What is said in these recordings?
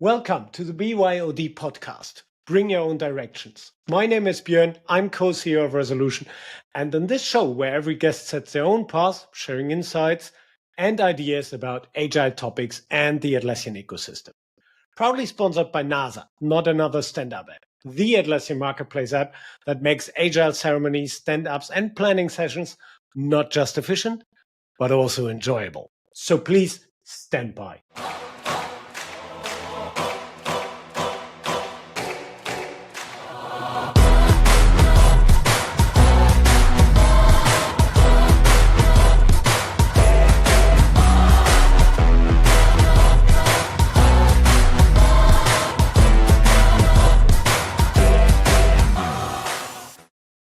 Welcome to the BYOD podcast. Bring your own directions. My name is Björn. I'm co-CEO of Resolution. And on this show, where every guest sets their own path, sharing insights and ideas about Agile topics and the Atlassian ecosystem. Proudly sponsored by NASA, not another stand-up app. The Atlassian marketplace app that makes Agile ceremonies, stand-ups, and planning sessions not just efficient, but also enjoyable. So please stand by.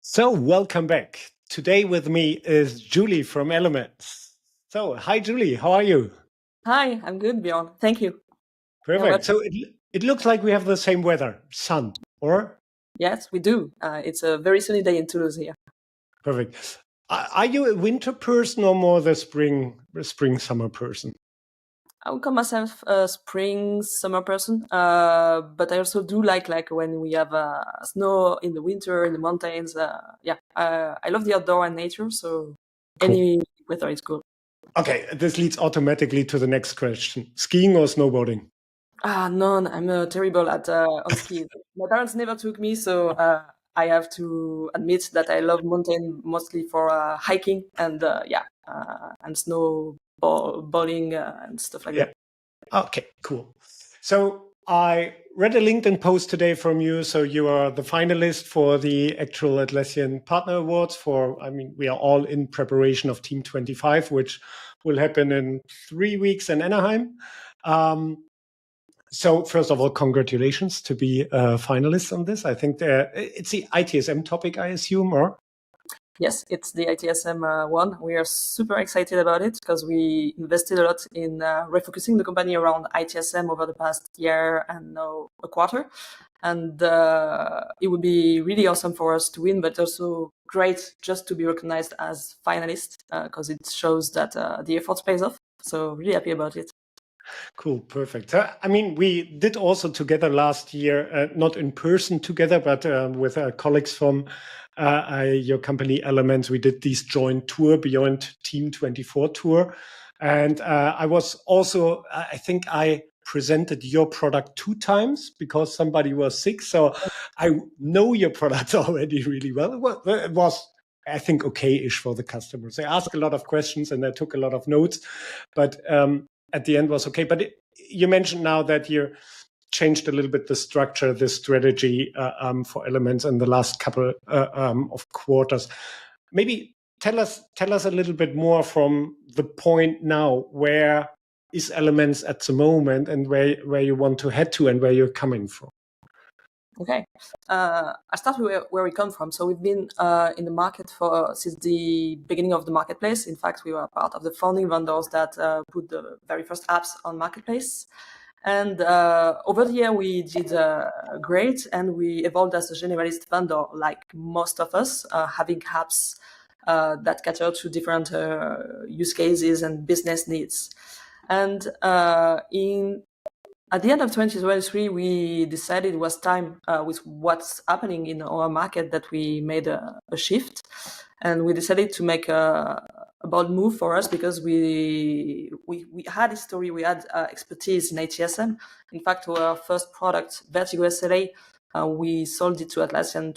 So welcome back. Today with me is Julie from Elements. So hi, Julie. How are you? Hi, I'm good, Björn. Thank you. Perfect. So it looks like we have the same weather, sun, or? Yes, we do. It's a very sunny day in Toulouse here. Perfect. Are you a winter person or more the spring, summer person? I would call myself a spring, summer person, but I also do like when we have snow in the winter in the mountains. I love the outdoor and nature, so cool. Any weather is good. Okay, this leads automatically to the next question: skiing or snowboarding? None. I'm terrible at on ski. My parents never took me, so I have to admit that I love mountain mostly for hiking and snowboarding and stuff like that. Okay, cool. So I read a LinkedIn post today from you. So you are the finalist for the actual Atlassian Partner Awards we are all in preparation of Team 25, which will happen in 3 weeks in Anaheim. So first of all, congratulations to be a finalist on this. I think it's the ITSM topic, I assume, or? Yes, it's the ITSM one. We are super excited about it because we invested a lot in refocusing the company around ITSM over the past year and now a quarter. And it would be really awesome for us to win, but also great just to be recognized as finalist because it shows that the effort pays off. So really happy about it. Cool, perfect. We did also together last year, not in person together, but with colleagues from your company Elements. We did this joint tour, Beyond Team 24 tour. And I was also, I think I presented your product 2 times because somebody was sick. So I know your product already really well. It was, I think, okay-ish for the customers. They asked a lot of questions and I took a lot of notes. But at the end was okay. But you mentioned now that you changed a little bit the structure, the strategy for Elements in the last couple of quarters. Maybe tell us a little bit more from the point now. Where is Elements at the moment and where you want to head to and where you're coming from? Okay, I start with where we come from. So we've been in the market since the beginning of the marketplace. In fact, we were part of the founding vendors that put the very first apps on marketplace. And over the year, we did great, and we evolved as a generalist vendor, like most of us, having apps that cater to different use cases and business needs. And at the end of 2023, we decided it was time with what's happening in our market that we made a shift. And we decided to make a bold move for us because we had history, we had expertise in ITSM. In fact, our first product, Vertigo SLA, we sold it to Atlassian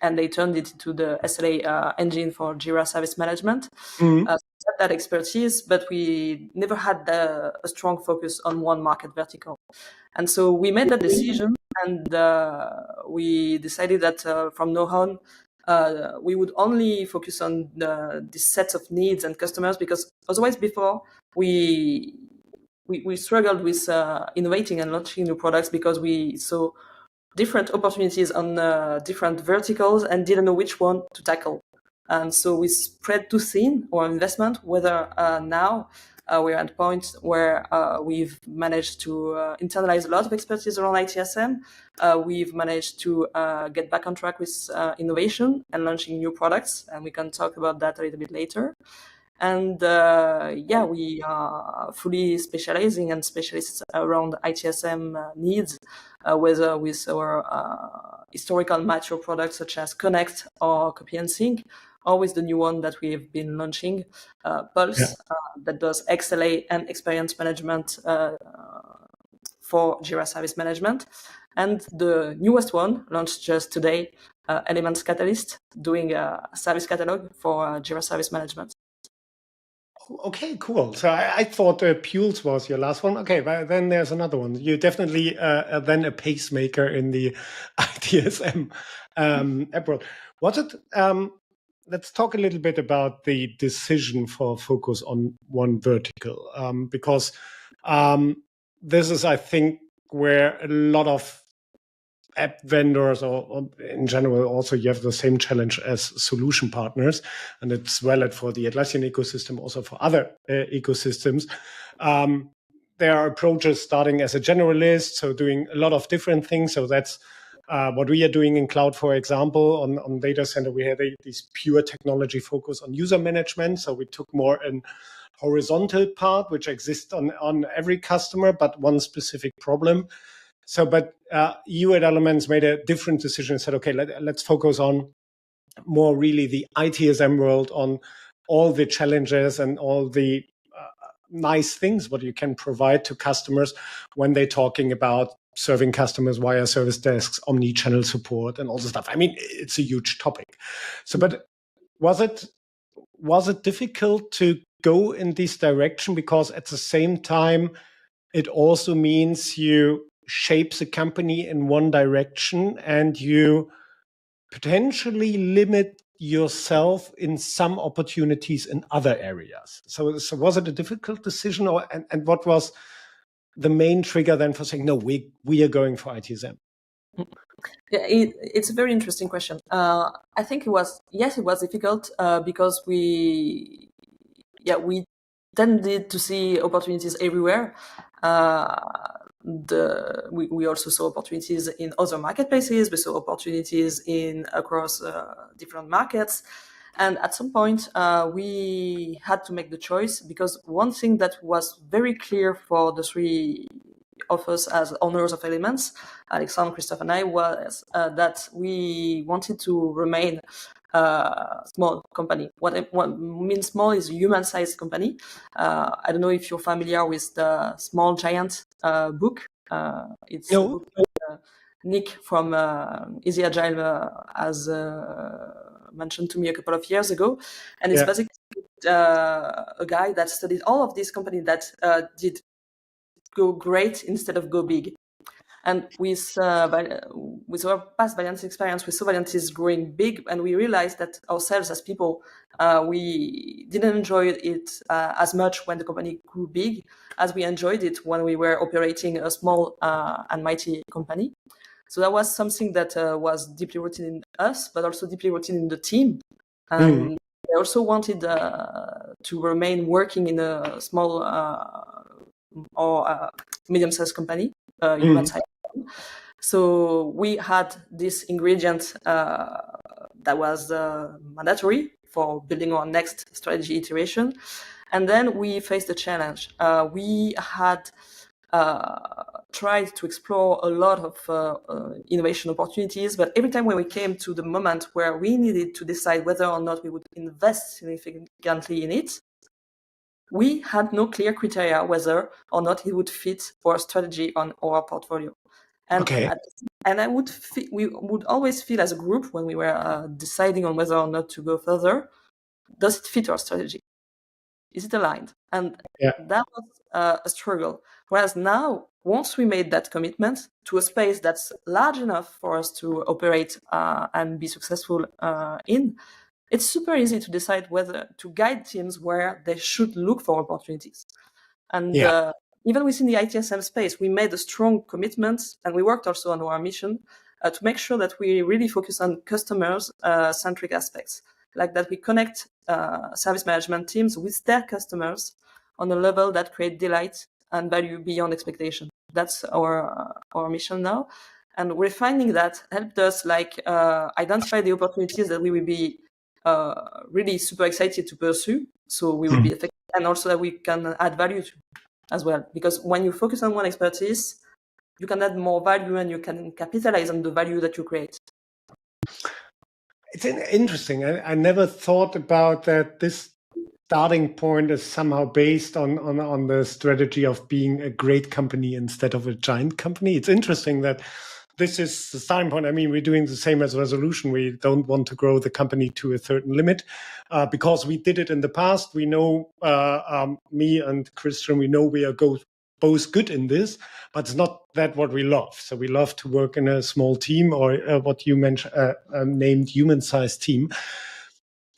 and they turned it into the SLA engine for Jira Service Management. Mm-hmm. That expertise, but we never had a strong focus on one market vertical. And so we made that decision and we decided that from now on, we would only focus on this set of needs and customers, because otherwise before we struggled with innovating and launching new products because we saw different opportunities on different verticals and didn't know which one to tackle. And so we spread too thin our investment, whether now we're at a point where we've managed to internalize a lot of expertise around ITSM. We've managed to get back on track with innovation and launching new products, and we can talk about that a little bit later. And we are fully specializing and specialists around ITSM needs, whether with our historical mature products such as Connect or Copy and Sync, or with the new one that we've been launching, Pulse, that does XLA and experience management for Jira Service Management. And the newest one, launched just today, Elements Catalyst, doing a service catalog for Jira Service Management. Okay, cool. So I thought Pules was your last one. Okay, but then there's another one. You're definitely then a pacemaker in the ITSM abroad. Was it? Let's talk a little bit about the decision for focus on one vertical, because this is, I think, where a lot of app vendors or in general also you have the same challenge as solution partners, and it's valid for the Atlassian ecosystem, also for other ecosystems. There are approaches starting as a generalist, so doing a lot of different things. So that's what we are doing in cloud, for example. On data center, we had this pure technology focus on user management. So we took more an horizontal part, which exists on every customer, but one specific problem. So, but you at Elements made a different decision and said, okay, let's focus on more really the ITSM world, on all the challenges and all the nice things what you can provide to customers when they're talking about serving customers via service desks, omni-channel support, and all the stuff. I mean, it's a huge topic. So, but was it difficult to go in this direction? Because at the same time, it also means you shape the company in one direction and you potentially limit yourself in some opportunities in other areas. So was it a difficult decision, and what was the main trigger then for saying, no, we are going for ITSM? Yeah, it's a very interesting question. I think it was difficult because we tended to see opportunities everywhere. We also saw opportunities in other marketplaces. We saw opportunities across different markets. And at some point, we had to make the choice, because one thing that was very clear for the three of us as owners of Elements, Alexandre, Christophe, and I, was that we wanted to remain small company. What means small is a human-sized company. I don't know if you're familiar with the Small Giant book. It's a book that Nick from Easy Agile has mentioned to me a couple of years ago. And it's basically a guy that studied all of these companies that did go great instead of go big. And with our past Valiant experience, we saw Valiant growing big, and we realized that ourselves as people, we didn't enjoy it as much when the company grew big as we enjoyed it when we were operating a small and mighty company. So that was something that was deeply rooted in us, but also deeply rooted in the team. And I also wanted to remain working in a small or medium-sized company, human-sized. So we had this ingredient that was mandatory for building our next strategy iteration. And then we faced a challenge. We had tried to explore a lot of innovation opportunities, but every time when we came to the moment where we needed to decide whether or not we would invest significantly in it, we had no clear criteria whether or not it would fit our strategy on our portfolio. And we would always feel as a group when we were deciding on whether or not to go further, does it fit our strategy? Is it aligned? And that was a struggle. Whereas now, once we made that commitment to a space that's large enough for us to operate and be successful in, it's super easy to decide whether to guide teams where they should look for opportunities. And even within the ITSM space, we made a strong commitment, and we worked also on our mission to make sure that we really focus on customers-centric aspects, like that we connect service management teams with their customers on a level that create delight and value beyond expectation. That's our mission now. And refining that helped us identify the opportunities that we will be really super excited to pursue. So we will be effective, and also that we can add value to as well. Because when you focus on one expertise, you can add more value and you can capitalize on the value that you create. It's interesting. I never thought about that. This starting point is somehow based on the strategy of being a great company instead of a giant company. It's interesting that this is the starting point. I mean, we're doing the same as Resolution. We don't want to grow the company to a certain limit because we did it in the past. We know, me and Christian, we know we are both good in this, but it's not that what we love. So we love to work in a small team, or what you mentioned, named human-sized team.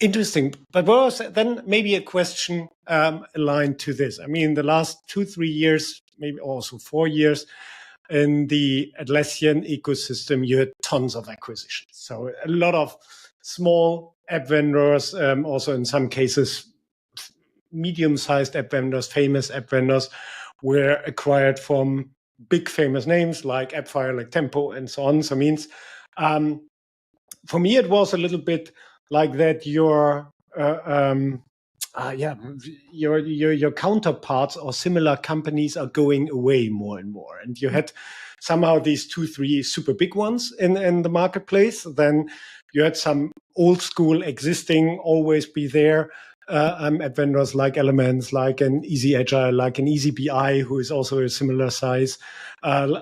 Interesting. But was then maybe a question aligned to this? I mean, the last 2-3 years, maybe also 4 years, in the Atlassian ecosystem, you had tons of acquisitions. So a lot of small app vendors, also in some cases, medium-sized app vendors, famous app vendors, were acquired from big famous names like AppFire, like Tempo, and so on. So means, for me, it was a little bit like that. Your counterparts or similar companies are going away more and more, and you had somehow these 2-3 super big ones in the marketplace. Then you had some old school existing, always be there at vendors like Elements, like an Easy Agile, like an Easy BI, who is also a similar size,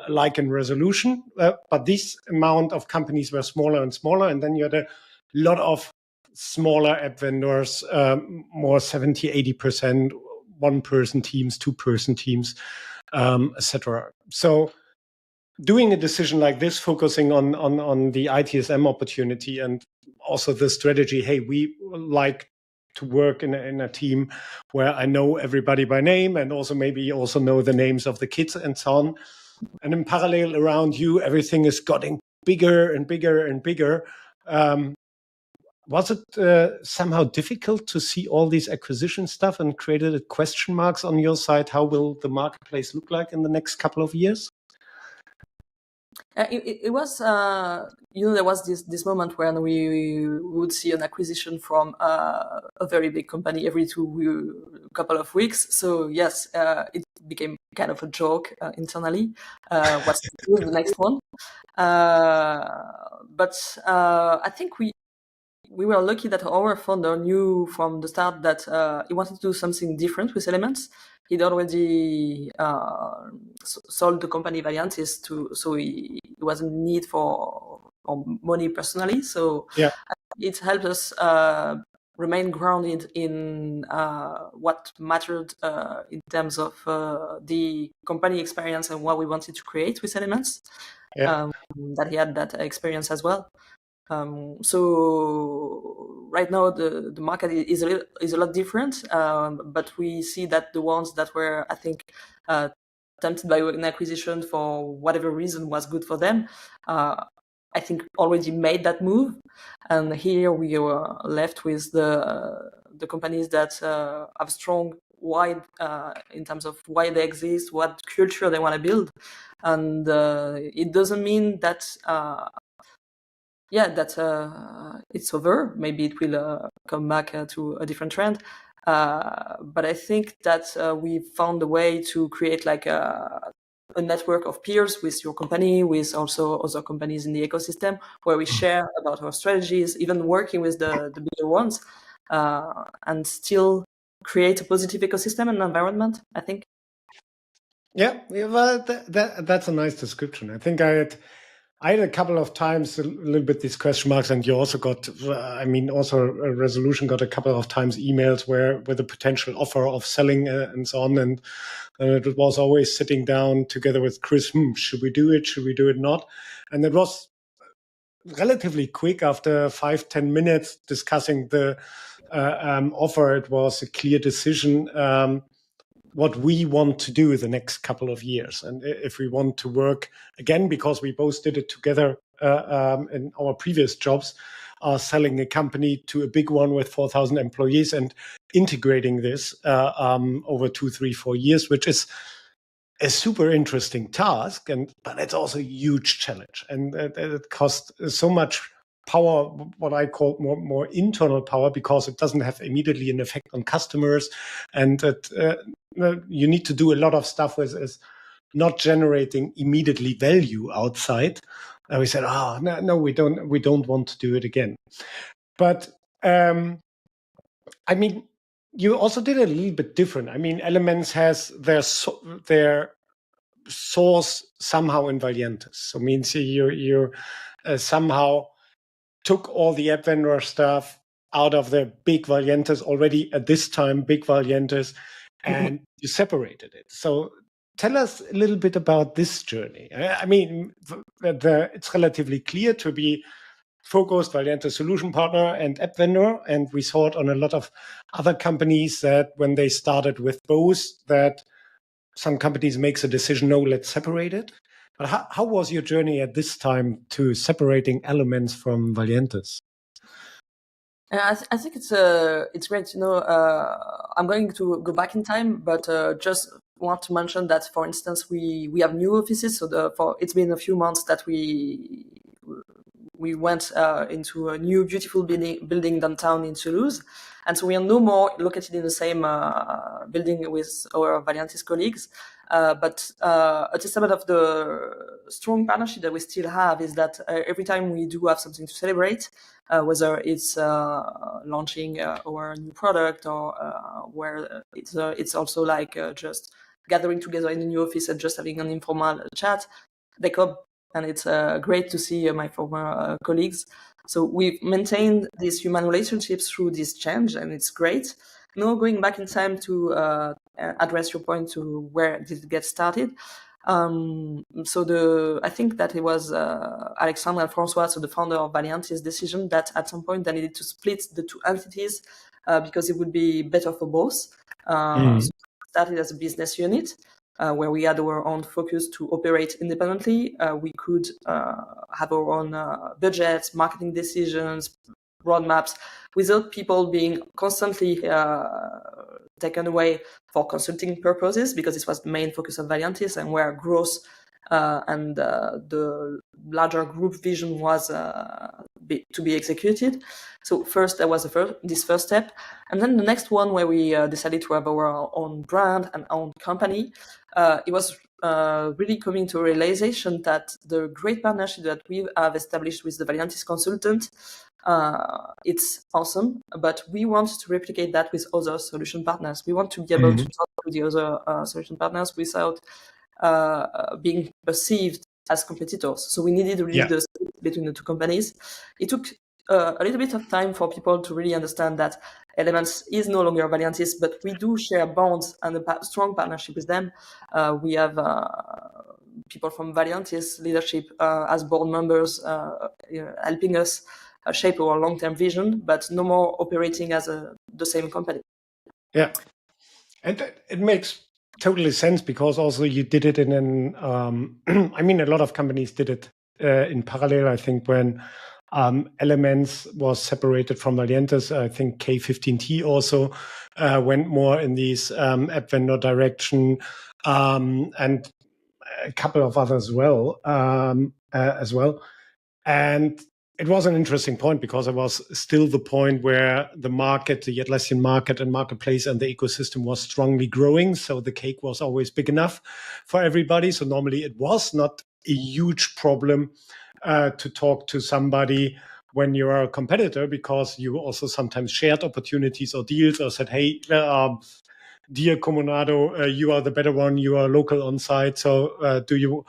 like in Resolution. But this amount of companies were smaller and smaller, and then you had a lot of smaller app vendors, more 70-80%, one-person teams, two-person teams, etc. So doing a decision like this, focusing on the ITSM opportunity and also the strategy, hey, we like to work in a team where I know everybody by name, and also maybe also know the names of the kids and so on. And in parallel around you, everything is getting bigger and bigger and bigger. Was it somehow difficult to see all these acquisition stuff and created question marks on your side? How will the marketplace look like in the next couple of years? It was, there was this moment when we would see an acquisition from a very big company every couple of weeks. So yes, it became kind of a joke internally. What's the next one? But I think we were lucky that our founder knew from the start that he wanted to do something different with Elements. He'd already sold the company Valiantis so he wasn't in need for money personally. So yeah, it helped us remain grounded in what mattered in terms of the company experience and what we wanted to create with Elements. Yeah. That he had that experience as well. So right now the market is a lot different, but we see that the ones that were, I think, tempted by an acquisition for whatever reason was good for them, I think already made that move. And here we are left with the companies that have strong wide in terms of why they exist, what culture they want to build, and it doesn't mean that it's over. Maybe it will come back to a different trend. But I think that we found a way to create like a network of peers with your company, with also other companies in the ecosystem, where we share about our strategies, even working with the bigger ones, and still create a positive ecosystem and environment, I think. Yeah, well, that's a nice description. I think I had a couple of times a little bit these question marks, and you also got, also a Resolution got a couple of times emails with a potential offer of selling and so on. And it was always sitting down together with Chris, should we do it? Should we do it not? And it was relatively quick. After 5-10 minutes discussing the offer, it was a clear decision what we want to do the next couple of years. And if we want to work again, because we both did it together in our previous jobs, selling a company to a big one with 4,000 employees and integrating this over 2, 3, 4 years, which is a super interesting task, but it's also a huge challenge. And it costs so much power, what I call more internal power, because it doesn't have immediately an effect on customers, and that you need to do a lot of stuff with is not generating immediately value outside. And we said, no, we don't want to do it again. But I mean, you also did it a little bit different. I mean, Elements has their source somehow in Valiantis. So means you somehow took all the app vendor stuff out of the big Valiantis already at this time, big Valiantis, and you separated it. So tell us a little bit about this journey. I mean, it's relatively clear to be focused Valiantis solution partner and app vendor, and we saw it on a lot of other companies that when they started with both, that some companies makes a decision, no, let's separate it. But how was your journey at this time to separating Elements from Valiantis? I think it's great. I'm going to go back in time, but just want to mention that, for instance, we have new offices. So it's been a few months that we went into a new beautiful building downtown in Toulouse, and so we are no more located in the same building with our Valiantis colleagues. But a testament of the strong partnership that we still have is that every time we do have something to celebrate, whether it's launching our new product or where it's also like just gathering together in a new office and just having an informal chat, they come, and it's great to see my former colleagues. So we've maintained these human relationships through this change, and it's great. Now, going back in time to address your point to where did it get started. I think that it was Alexandre and François, so the founder of Valiantis, decision that at some point they needed to split the two entities because it would be better for both. So we started as a business unit where we had our own focus to operate independently. We could have our own budgets, marketing decisions, roadmaps, without people being constantly taken away for consulting purposes, because this was the main focus of Valiantis and where growth and the larger group vision was to be executed. So first, there was this first step. And then the next one where we decided to have our own brand and own company, it was really coming to a realization that the great partnership that we have established with the Valiantis consultant, it's awesome, but we want to replicate that with other solution partners. We want to be able to talk to the other solution partners without being perceived as competitors. So we needed really the split between the two companies. It took a little bit of time for people to really understand that Elements is no longer Valiantis, but we do share bonds and a strong partnership with them. We have people from Valiantis leadership as board members helping us shape our long-term vision, but no more operating as the same company. Yeah, and it makes totally sense, because also you did it in an, I mean, a lot of companies did it in parallel. I think when Elements was separated from Valiantis, I think K15T also went more in these app vendor direction, and a couple of others as well. And it was an interesting point, because it was still the point where the market, the Atlassian market and marketplace and the ecosystem was strongly growing. So the cake was always big enough for everybody. So normally it was not a huge problem to talk to somebody when you are a competitor, because you also sometimes shared opportunities or deals, or said, hey, dear Comunado, you are the better one, you are local on site, so do you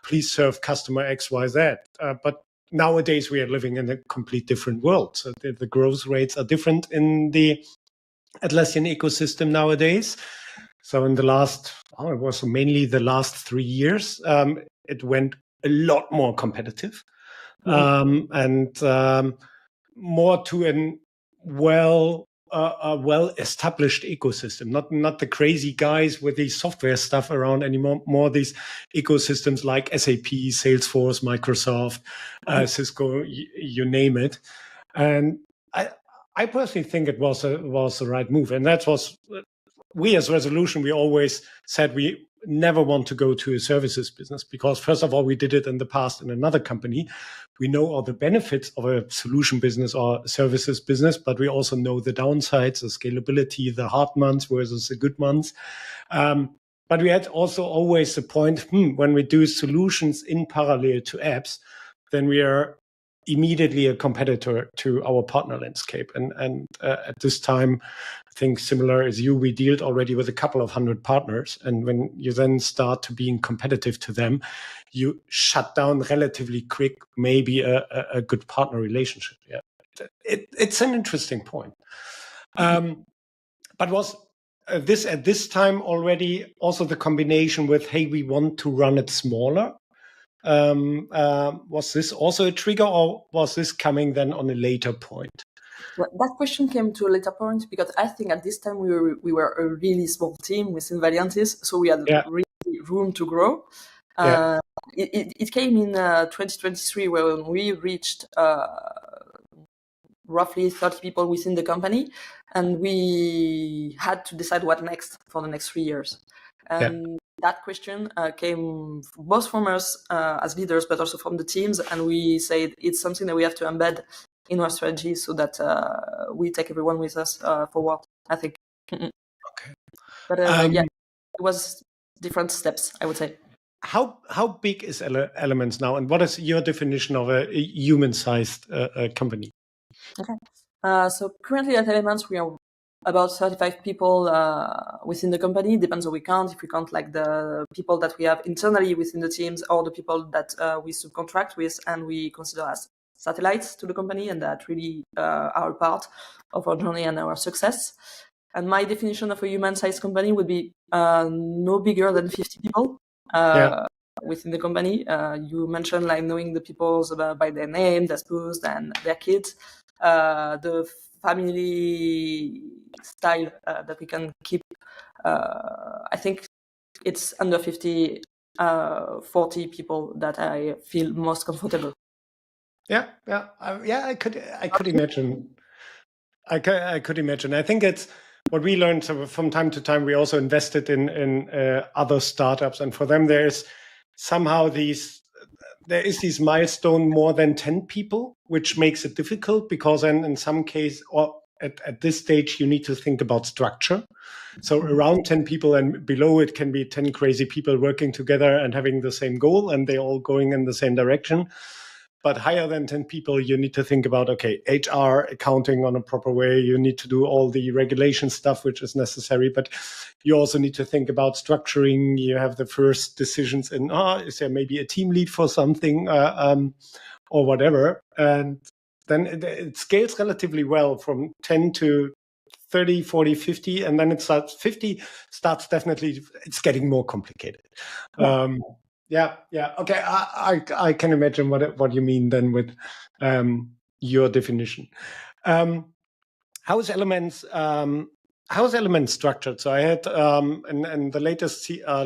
please serve customer XYZ? But nowadays we are living in a complete different world. So the growth rates are different in the Atlassian ecosystem nowadays. So in the last, it was mainly the last 3 years, it went a lot more competitive, and more to a well-established ecosystem, not the crazy guys with the software stuff around anymore, more these ecosystems like SAP, Salesforce, Microsoft, Cisco, you name it. And I personally think it was the right move. And that was, we as Resolution, we always said we never want to go to a services business because, first of all, we did it in the past in another company. We know all the benefits of a solution business or services business, but we also know the downsides, the scalability, the hard months versus the good months. But we had also always the point, when we do solutions in parallel to apps, then we are immediately a competitor to our partner landscape. And at this time, I think similar as you, we dealt already with a couple of hundred partners. And when you then start to being competitive to them, you shut down relatively quick, maybe a good partner relationship. Yeah, it's an interesting point. But was this at this time already also the combination with, hey, we want to run it smaller? Was this also a trigger, or was this coming then on a later point? Well, that question came to a later point because I think at this time we were a really small team within Valiantis, so we had really room to grow. It came in 2023 when we reached roughly 30 people within the company, and we had to decide what next for the next 3 years. And that question came both from us as leaders, but also from the teams. And we said it's something that we have to embed in our strategy so that we take everyone with us forward, I think. Okay. But yeah, it was different steps, I would say. How big is Elements now, and what is your definition of a human-sized company? Okay. So currently at Elements, we are about 35 people within the company. Depends on we count. If we count like the people that we have internally within the teams or the people that we subcontract with and we consider as satellites to the company and that really are a part of our journey and our success. And my definition of a human-sized company would be no bigger than 50 people within the company. You mentioned like knowing the people by their name, their spouse, and their kids. The family style that we can keep. I think it's under 50, 40 people that I feel most comfortable. I could imagine. I could imagine. I think it's what we learned. So from time to time, we also invested in other startups, and for them, there is this milestone more than 10 people, which makes it difficult because then in some case, or at this stage, you need to think about structure. So around 10 people and below it can be 10 crazy people working together and having the same goal and they're all going in the same direction. But higher than 10 people, you need to think about, okay, HR, accounting on a proper way. You need to do all the regulation stuff, which is necessary. But you also need to think about structuring. You have the first decisions in, is there maybe a team lead for something or whatever? And then it scales relatively well from 10 to 30, 40, 50. And then it starts 50, definitely, it's getting more complicated. Okay, I can imagine what you mean then with your definition. How is Elements structured? So I had in the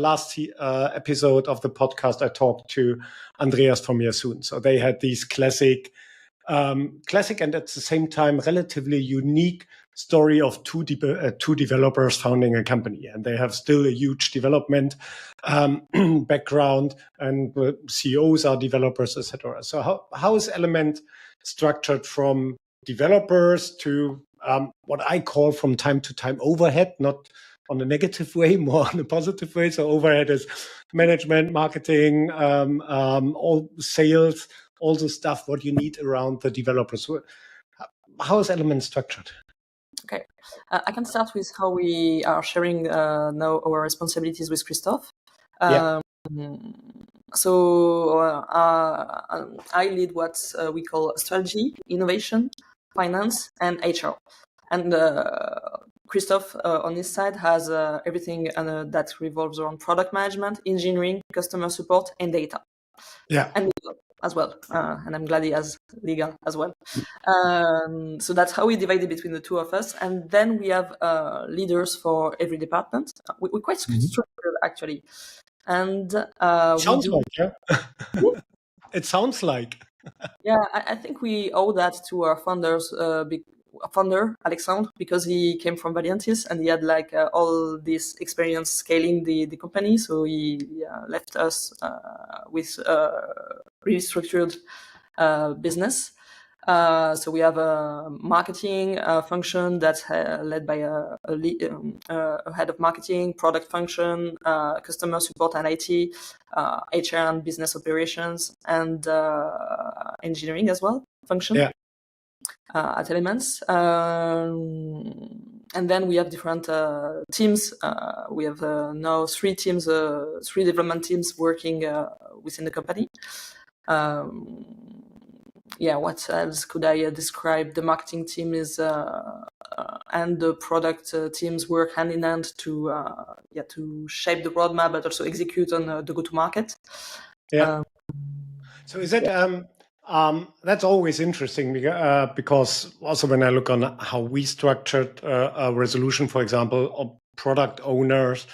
last episode of the podcast, I talked to Andreas from Yasun. So they had these classic and at the same time relatively unique story of two developers founding a company, and they have still a huge development background, and CEOs are developers, etc. So how is Element structured from developers to what I call from time to time overhead, not on a negative way, more on a positive way. So overhead is management, marketing, all sales, all the stuff what you need around the developers. How is Element structured? Okay, I can start with how we are sharing now our responsibilities with Christophe. So I lead what we call strategy, innovation, finance, and HR. And Christophe on his side has everything that revolves around product management, engineering, customer support, and data. And legal as well. And I'm glad he has legal as well. So that's how we divide it between the two of us. And then we have leaders for every department. We're quite structured, actually. And sounds like, yeah. It sounds like. Yeah, I think we owe that to our founders founder, Alexandre, because he came from Valiantis and he had like all this experience scaling the company. So he left us with really structured business. So we have a marketing function that's led by a head of marketing, product function, customer support and IT, HR and business operations, and engineering as well function. Yeah. At Elements. And then we have different teams. We have now three development teams working within the company. What else could I describe? The marketing team is and the product teams work hand in hand to shape the roadmap, but also execute on the go-to-market. Yeah. So is it that's always interesting because also when I look on how we structured a resolution, for example, of product owners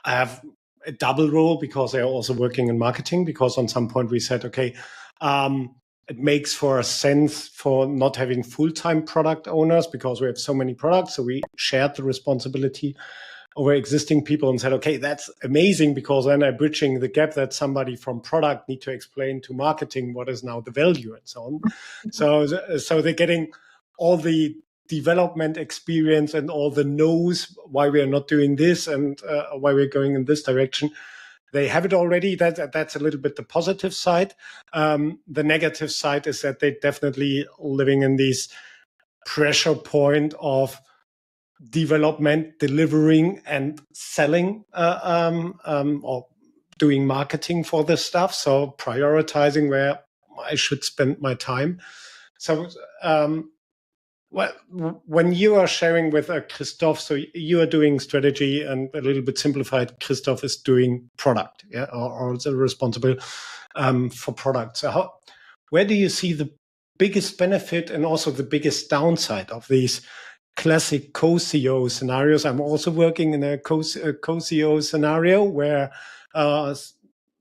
have a double role because they're also working in marketing, because on some point we said, okay, it makes for a sense for not having full-time product owners because we have so many products. So we shared the responsibility over existing people and said, okay, that's amazing because then I'm bridging the gap that somebody from product need to explain to marketing what is now the value and so on. So they're getting all the development experience and all the knows why we are not doing this and why we're going in this direction. They have it already. That's a little bit the positive side. The negative side is that they're definitely living in this pressure point of development, delivering, and selling, or doing marketing for this stuff. So prioritizing where I should spend my time. So when you are sharing with Christophe, so you are doing strategy and a little bit simplified, Christophe is doing product, yeah, or also responsible for product. So where do you see the biggest benefit and also the biggest downside of these classic co-CEO scenarios? I'm also working in a co-CEO scenario where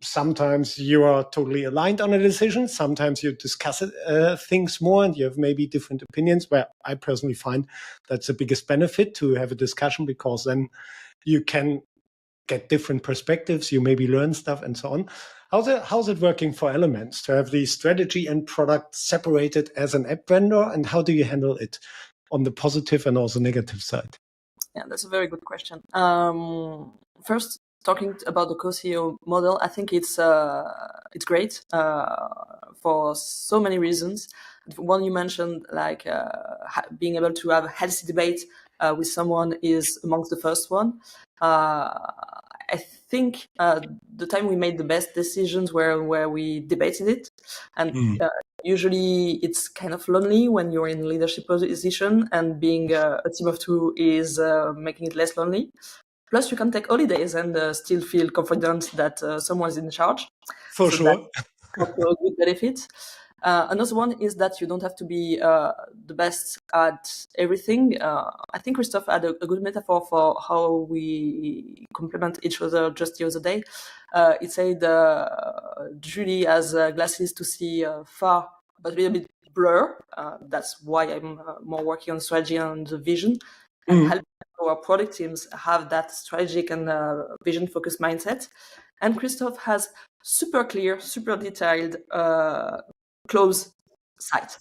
sometimes you are totally aligned on a decision. Sometimes you discuss things more and you have maybe different opinions, where I personally find that's the biggest benefit to have a discussion, because then you can get different perspectives, you maybe learn stuff and so on. How's it working for Elements to have the strategy and product separated as an app vendor, and how do you handle it on the positive and also negative side? Yeah, that's a very good question. First, talking about the co-CEO model, I think it's great for so many reasons. One you mentioned, like being able to have a healthy debate with someone, is amongst the first one. I think the time we made the best decisions were where we debated it, and usually it's kind of lonely when you're in a leadership position, and being a team of two is making it less lonely. Plus, you can take holidays and still feel confident that someone's in charge. For sure. That's a good benefit. Another one is that you don't have to be the best at everything. I think Christophe had a good metaphor for how we complement each other just the other day. He said Julie has glasses to see far, but a little bit blur. That's why I'm more working on strategy and vision, and help our product teams have that strategic and vision-focused mindset. And Christophe has super clear, super detailed close sight.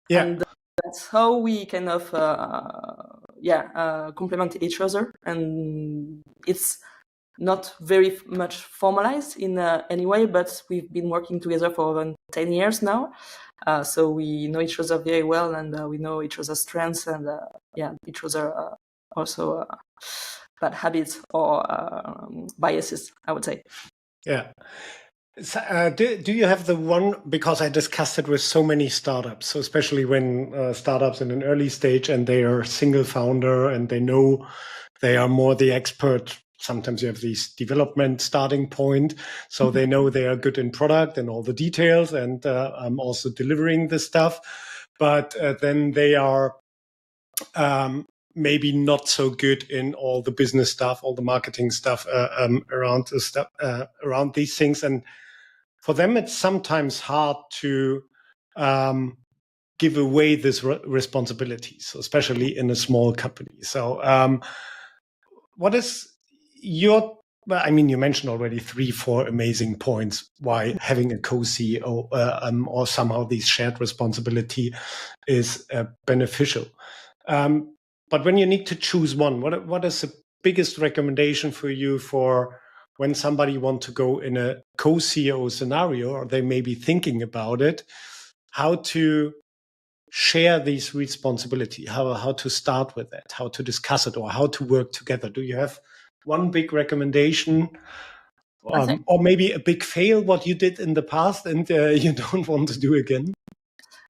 Yeah. And that's how we kind of complement each other. And it's not very much formalized in any way, but we've been working together for over 10 years now. So we know each other very well, and we know each other's strengths, and each other also bad habits or biases, I would say. Yeah. So, do you have the one, because I discussed it with so many startups, so especially when startups in an early stage and they are single founder and they know they are more the expert. Sometimes you have this development starting point, so they know they are good in product and all the details, and I'm also delivering the stuff. But then they are maybe not so good in all the business stuff, all the marketing stuff around these things. And for them, it's sometimes hard to give away this responsibilities, especially in a small company. So what is your, well, I mean, you mentioned already 3-4 amazing points why having a co-CEO or somehow this shared responsibility is beneficial. But when you need to choose one, what is the biggest recommendation for you for when somebody wants to go in a co-CEO scenario, or they may be thinking about it, how to share these responsibility, how to start with that, how to discuss it, or how to work together? Do you have one big recommendation, or maybe a big fail what you did in the past and you don't want to do again?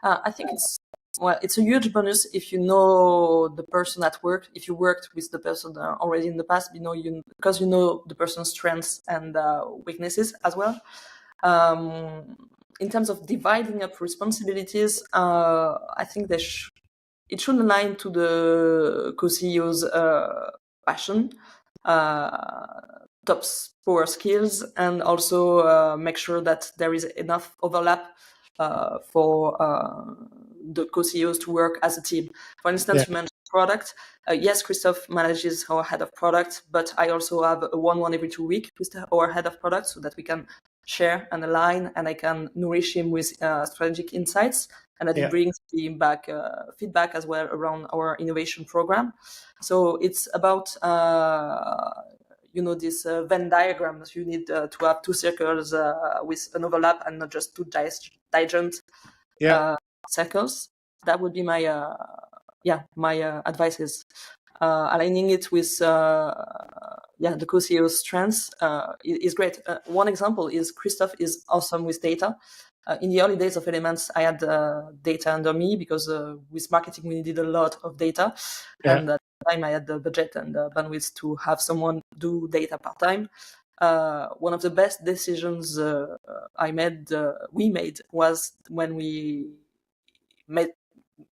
I think it's a huge bonus if you know the person at work. If you worked with the person already in the past, because you know the person's strengths and weaknesses as well. In terms of dividing up responsibilities, I think it should align to the co-CEO's passion, top power skills, and also make sure that there is enough overlap for the co-CEOs to work as a team. For instance, you mentioned product. Yes, Christophe manages our head of product, but I also have a one every 2 weeks with our head of product so that we can share and align, and I can nourish him with strategic insights, and that it brings him back feedback as well around our innovation program. So it's about this Venn diagram. You need to have 2 circles with an overlap and not just 2 divergent circles. That would be my advice is aligning it with the co-CEO's strengths is great. One example is Christophe is awesome with data. In the early days of Elements, I had data under me because with marketing we needed a lot of data, and at the time I had the budget and the bandwidth to have someone do data part-time. One of the best decisions we made was when we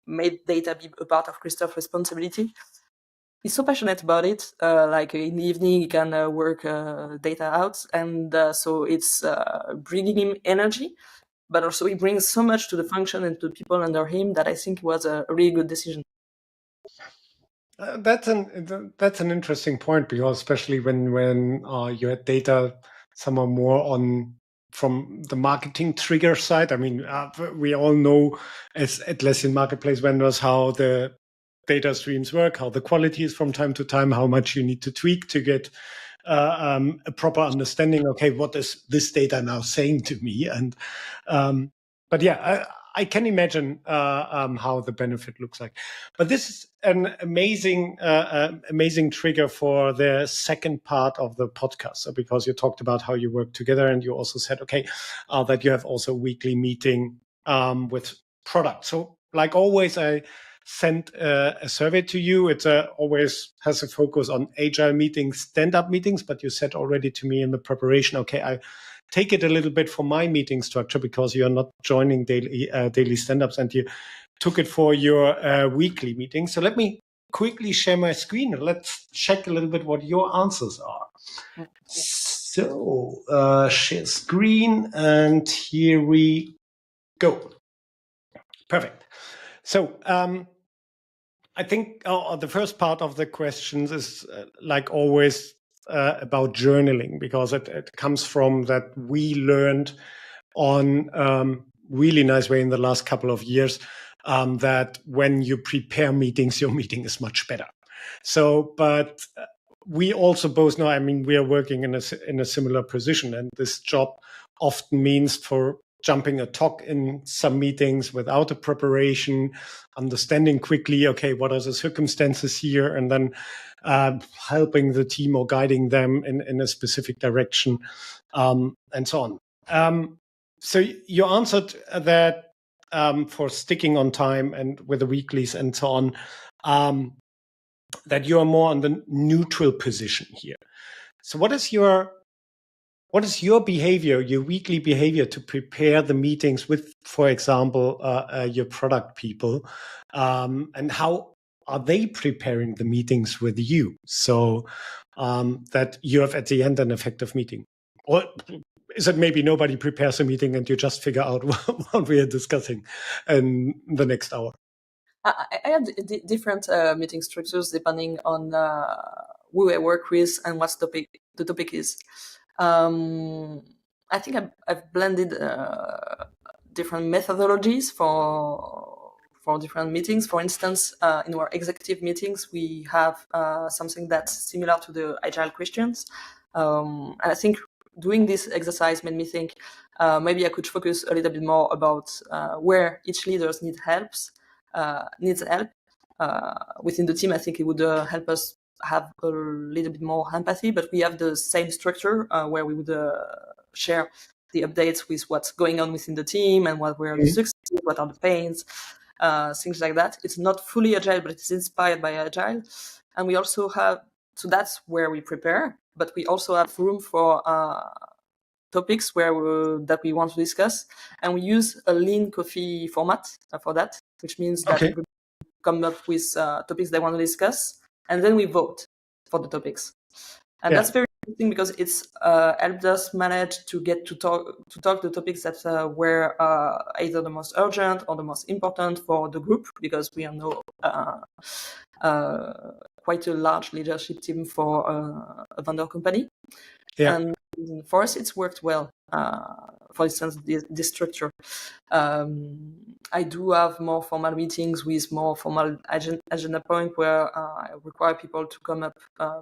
made data be a part of Christophe's responsibility. He's so passionate about it. Like in the evening, he can work data out, and so it's bringing him energy. But also, he brings so much to the function and to the people under him that I think it was a really good decision. That's an interesting point, because especially when you had data somewhere more on from the marketing trigger side. I mean, we all know as Atlassian marketplace vendors how the data streams work, how the quality is from time to time, how much you need to tweak to get a proper understanding. Okay, what is this data now saying to me? And but yeah, I can imagine how the benefit looks like. But this is an amazing trigger for the second part of the podcast. So because you talked about how you work together, and you also said, okay, that you have also a weekly meeting with product. So like always, I sent a survey to you. It always has a focus on agile meetings, stand-up meetings, but you said already to me in the preparation, okay, I take it a little bit for my meeting structure because you're not joining daily stand-ups, and you took it for your weekly meeting. So let me quickly share my screen and let's check a little bit what your answers are. So share screen, and here we go. Perfect. So I think the first part of the questions is like always about journaling, because it comes from that we learned on really nice way in the last couple of years that when you prepare meetings, your meeting is much better. So, but we also both know, I mean, we are working in a similar position, and this job often means for jumping a talk in some meetings without a preparation, understanding quickly, okay, what are the circumstances here, and then helping the team or guiding them in a specific direction, and so on. So you answered that for sticking on time and with the weeklies and so on, that you are more on the neutral position here. So what is your behavior, your weekly behavior to prepare the meetings with, for example, your product people, and how are they preparing the meetings with you so that you have at the end an effective meeting? Or is it maybe nobody prepares a meeting and you just figure out what we are discussing in the next hour? I have different meeting structures depending on who I work with and what the topic is. I think I've blended different methodologies for different meetings. For instance, in our executive meetings, we have something that's similar to the Agile questions. And I think doing this exercise made me think maybe I could focus a little bit more about where each leaders needs help within the team. I think it would help us have a little bit more empathy, but we have the same structure where we would share the updates with what's going on within the team and what were the successes, what are the pains, things like that. It's not fully Agile, but it's inspired by Agile. And we also have, so that's where we prepare, but we also have room for topics that we want to discuss. And we use a lean coffee format for that, which means that everybody come up with topics they want to discuss, and then we vote for the topics. And that's very interesting because it's helped us manage to get to talk the topics that were either the most urgent or the most important for the group, because we are now quite a large leadership team for a vendor company. And for us, it's worked well. For instance, this structure. I do have more formal meetings with more formal agenda point where I require people to come up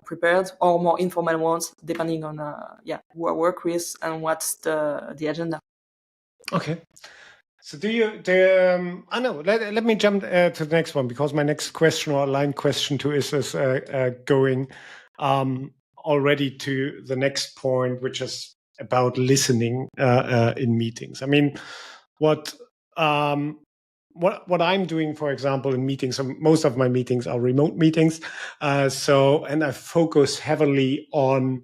prepared, or more informal ones, depending on who I work with and what's the agenda. Okay. So I know, let me jump to the next one, because my next question, or line question too, is going already to the next point, which is about listening in meetings. I mean, what I'm doing, for example, in meetings, most of my meetings are remote meetings. And I focus heavily on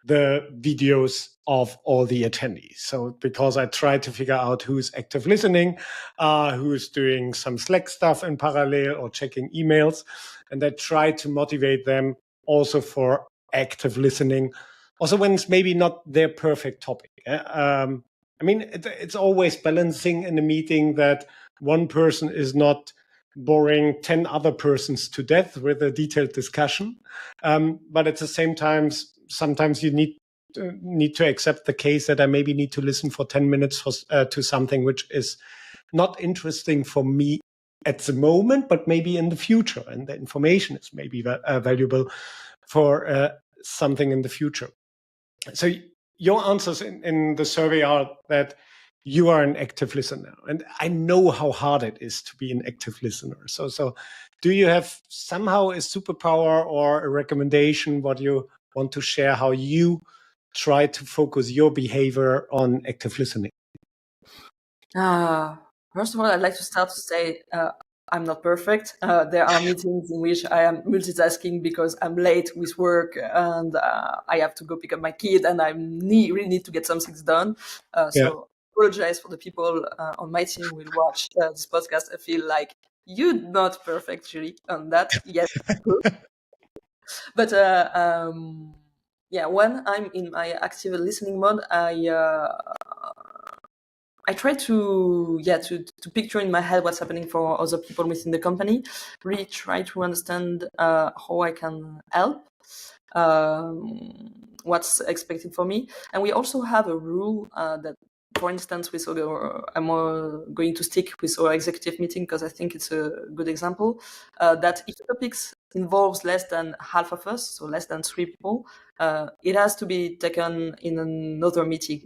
the videos of all the attendees. So because I try to figure out who's active listening, who's doing some Slack stuff in parallel or checking emails, and I try to motivate them also for active listening, also when it's maybe not their perfect topic. I mean, it's always balancing in a meeting that one person is not boring 10 other persons to death with a detailed discussion. But at the same time, sometimes you need to accept the case that I maybe need to listen for 10 minutes to something which is not interesting for me at the moment, but maybe in the future. And the information is maybe valuable for something in the future. So your answers in the survey are that you are an active listener. And I know how hard it is to be an active listener. So do you have somehow a superpower or a recommendation, what you want to share, how you try to focus your behavior on active listening? First of all, I'd like to start to say I'm not perfect. There are meetings in which I am multitasking because I'm late with work and I have to go pick up my kid and I really need to get some things done. So apologize for the people on my team who will watch this podcast. I feel like you're not perfect, Julie, on that. Yes, but when I'm in my active listening mode, I try to picture in my head what's happening for other people within the company. Really try to understand how I can help, what's expected for me. And we also have a rule that, for instance, I'm going to stick with our executive meeting because I think it's a good example, that if topics involves less than half of us, so less than 3 people, it has to be taken in another meeting,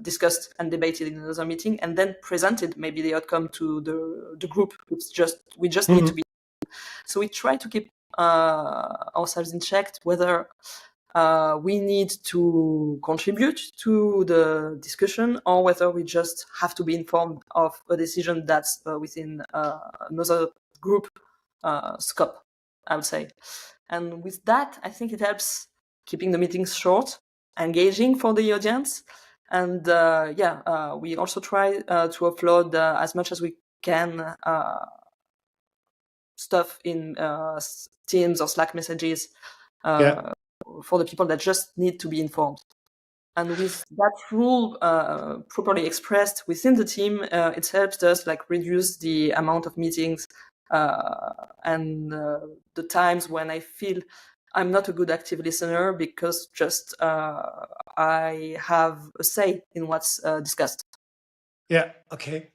discussed and debated in another meeting, and then presented maybe the outcome to the group. We just need to be. So we try to keep ourselves in check whether we need to contribute to the discussion or whether we just have to be informed of a decision that's within another group scope, I would say. And with that, I think it helps keeping the meetings short, engaging for the audience. And we also try to upload as much as we can stuff in Teams or Slack messages for the people that just need to be informed. And with that rule properly expressed within the team, it helps us like reduce the amount of meetings and the times when I feel I'm not a good active listener because just I have a say in what's discussed. Yeah. Okay.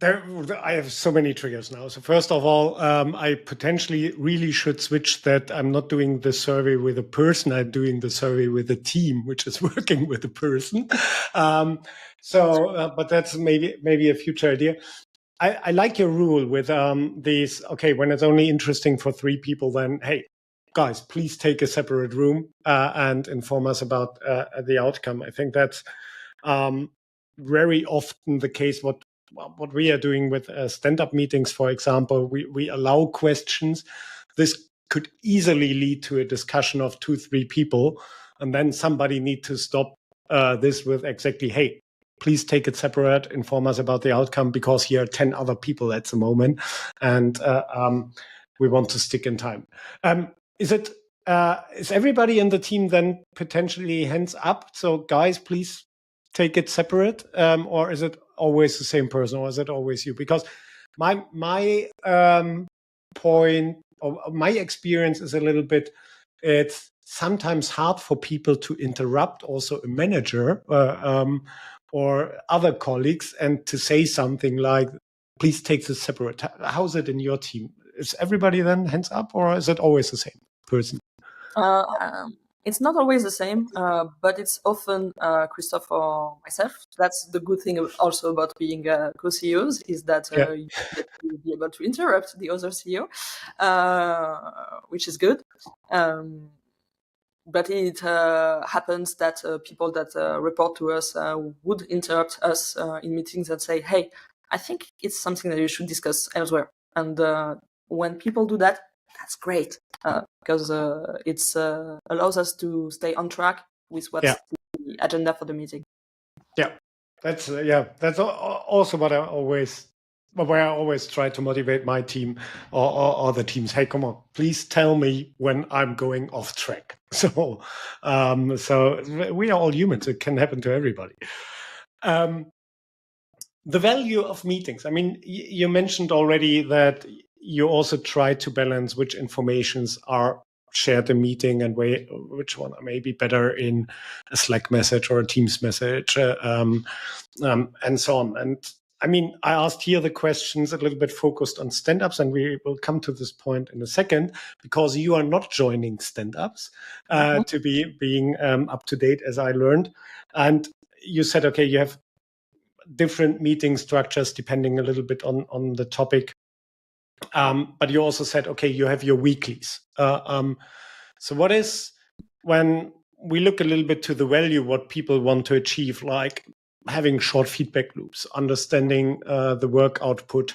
I have so many triggers now. So first of all, I potentially really should switch that. I'm not doing the survey with a person. I'm doing the survey with a team, which is working with a person. But that's maybe a future idea. I like your rule with these. Okay, when it's only interesting for 3 people, then hey, guys, please take a separate room and inform us about the outcome. I think that's very often the case. What we are doing with stand-up meetings, for example, we allow questions. This could easily lead to a discussion of 2-3 people, and then somebody need to stop this with exactly, hey, please take it separate, inform us about the outcome, because here are 10 other people at the moment, and we want to stick in time. Is everybody in the team then potentially hands up? So guys, please take it separate, or is it always the same person, or is it always you? Because my point or my experience is a little bit, it's sometimes hard for people to interrupt also a manager or other colleagues and to say something like, please take this separate. How's it in your team? Is everybody then hands up, or is it always the same person? It's not always the same, but it's often Christophe or myself. That's the good thing also about being co-CEOs, is that you get to be able to interrupt the other CEO, which is good. But it happens that people that report to us would interrupt us in meetings and say, hey, I think it's something that you should discuss elsewhere. And when people do that, that's great, because it allows us to stay on track with what's the agenda for the meeting. Yeah, that's also what where I always try to motivate my team or the teams. Hey, come on, please tell me when I'm going off track. So we are all humans. It can happen to everybody. The value of meetings. I mean, you mentioned already that you also try to balance which informations are shared in meeting and which one are maybe better in a Slack message or a Teams message, and so on. And I mean, I asked here the questions a little bit focused on stand-ups, and we will come to this point in a second, because you are not joining stand-ups to being up to date, as I learned. And you said, okay, you have different meeting structures depending a little bit on the topic. But you also said, okay, you have your weeklies. So what is, when we look a little bit to the value, what people want to achieve, like having short feedback loops, understanding the work output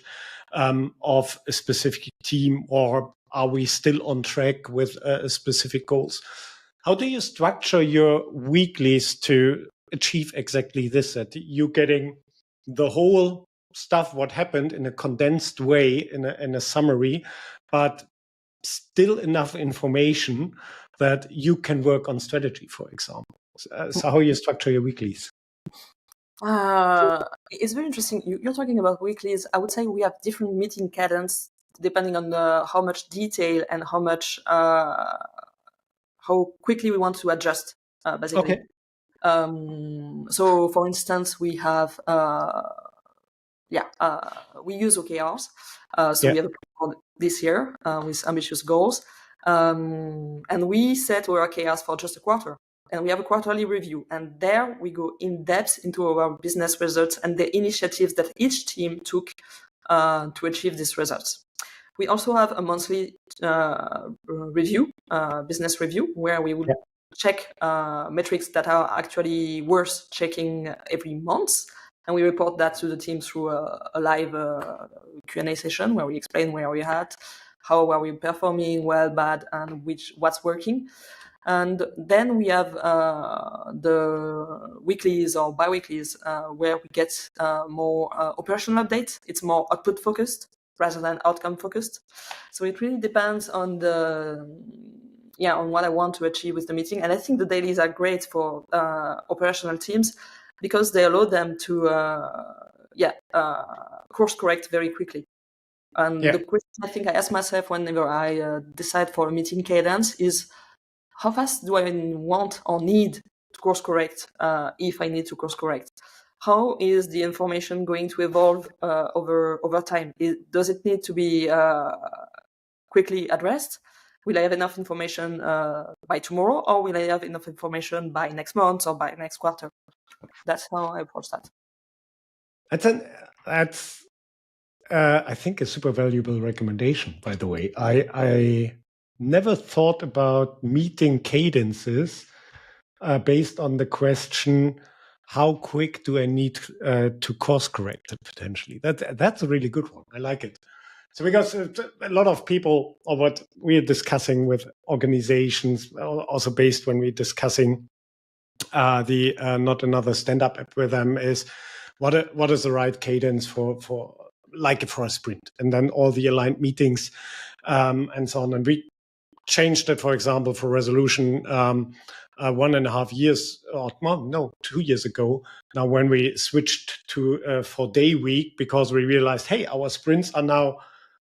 of a specific team, or are we still on track with specific goals? How do you structure your weeklies to achieve exactly this, that you're getting the whole stuff, what happened in a condensed way, in a summary, but still enough information that you can work on strategy, for example? So how you structure your weeklies? It's very interesting. You're talking about weeklies. I would say we have different meeting cadence depending on how much detail and how quickly we want to adjust, basically. Okay. So, for instance, we have we use OKRs. So we have a plan this year with ambitious goals, and we set our OKRs for just a quarter. And we have a quarterly review, and there we go in depth into our business results and the initiatives that each team took to achieve these results. We also have a monthly review, business review, where we will check metrics that are actually worth checking every month. And we report that to the team through a live Q&A session where we explain where we're at, how are we performing, well, bad, and what's working. And then we have the weeklies or bi-weeklies where we get more operational updates. It's more output focused rather than outcome focused. So it really depends on the on what I want to achieve with the meeting. And I think the dailies are great for operational teams because they allow them to course correct very quickly. And the question I think I ask myself whenever I decide for a meeting cadence is, how fast do I want or need to course correct if I need to course correct? How is the information going to evolve over time? Does it need to be quickly addressed? Will I have enough information by tomorrow, or will I have enough information by next month or by next quarter? That's how I approach that. That's I think a super valuable recommendation, by the way. I never thought about meeting cadences based on the question, how quick do I need to course correct it potentially? That's a really good one. I like it. So because a lot of people, or what we're discussing with organizations, also based when we're discussing the Not Another Stand-Up app with them, is what is the right cadence for a sprint, and then all the aligned meetings and so on. And we changed it, for example, for resolution 1.5 years, or 2 years ago now, when we switched to 4-day week, because we realized, hey, our sprints are now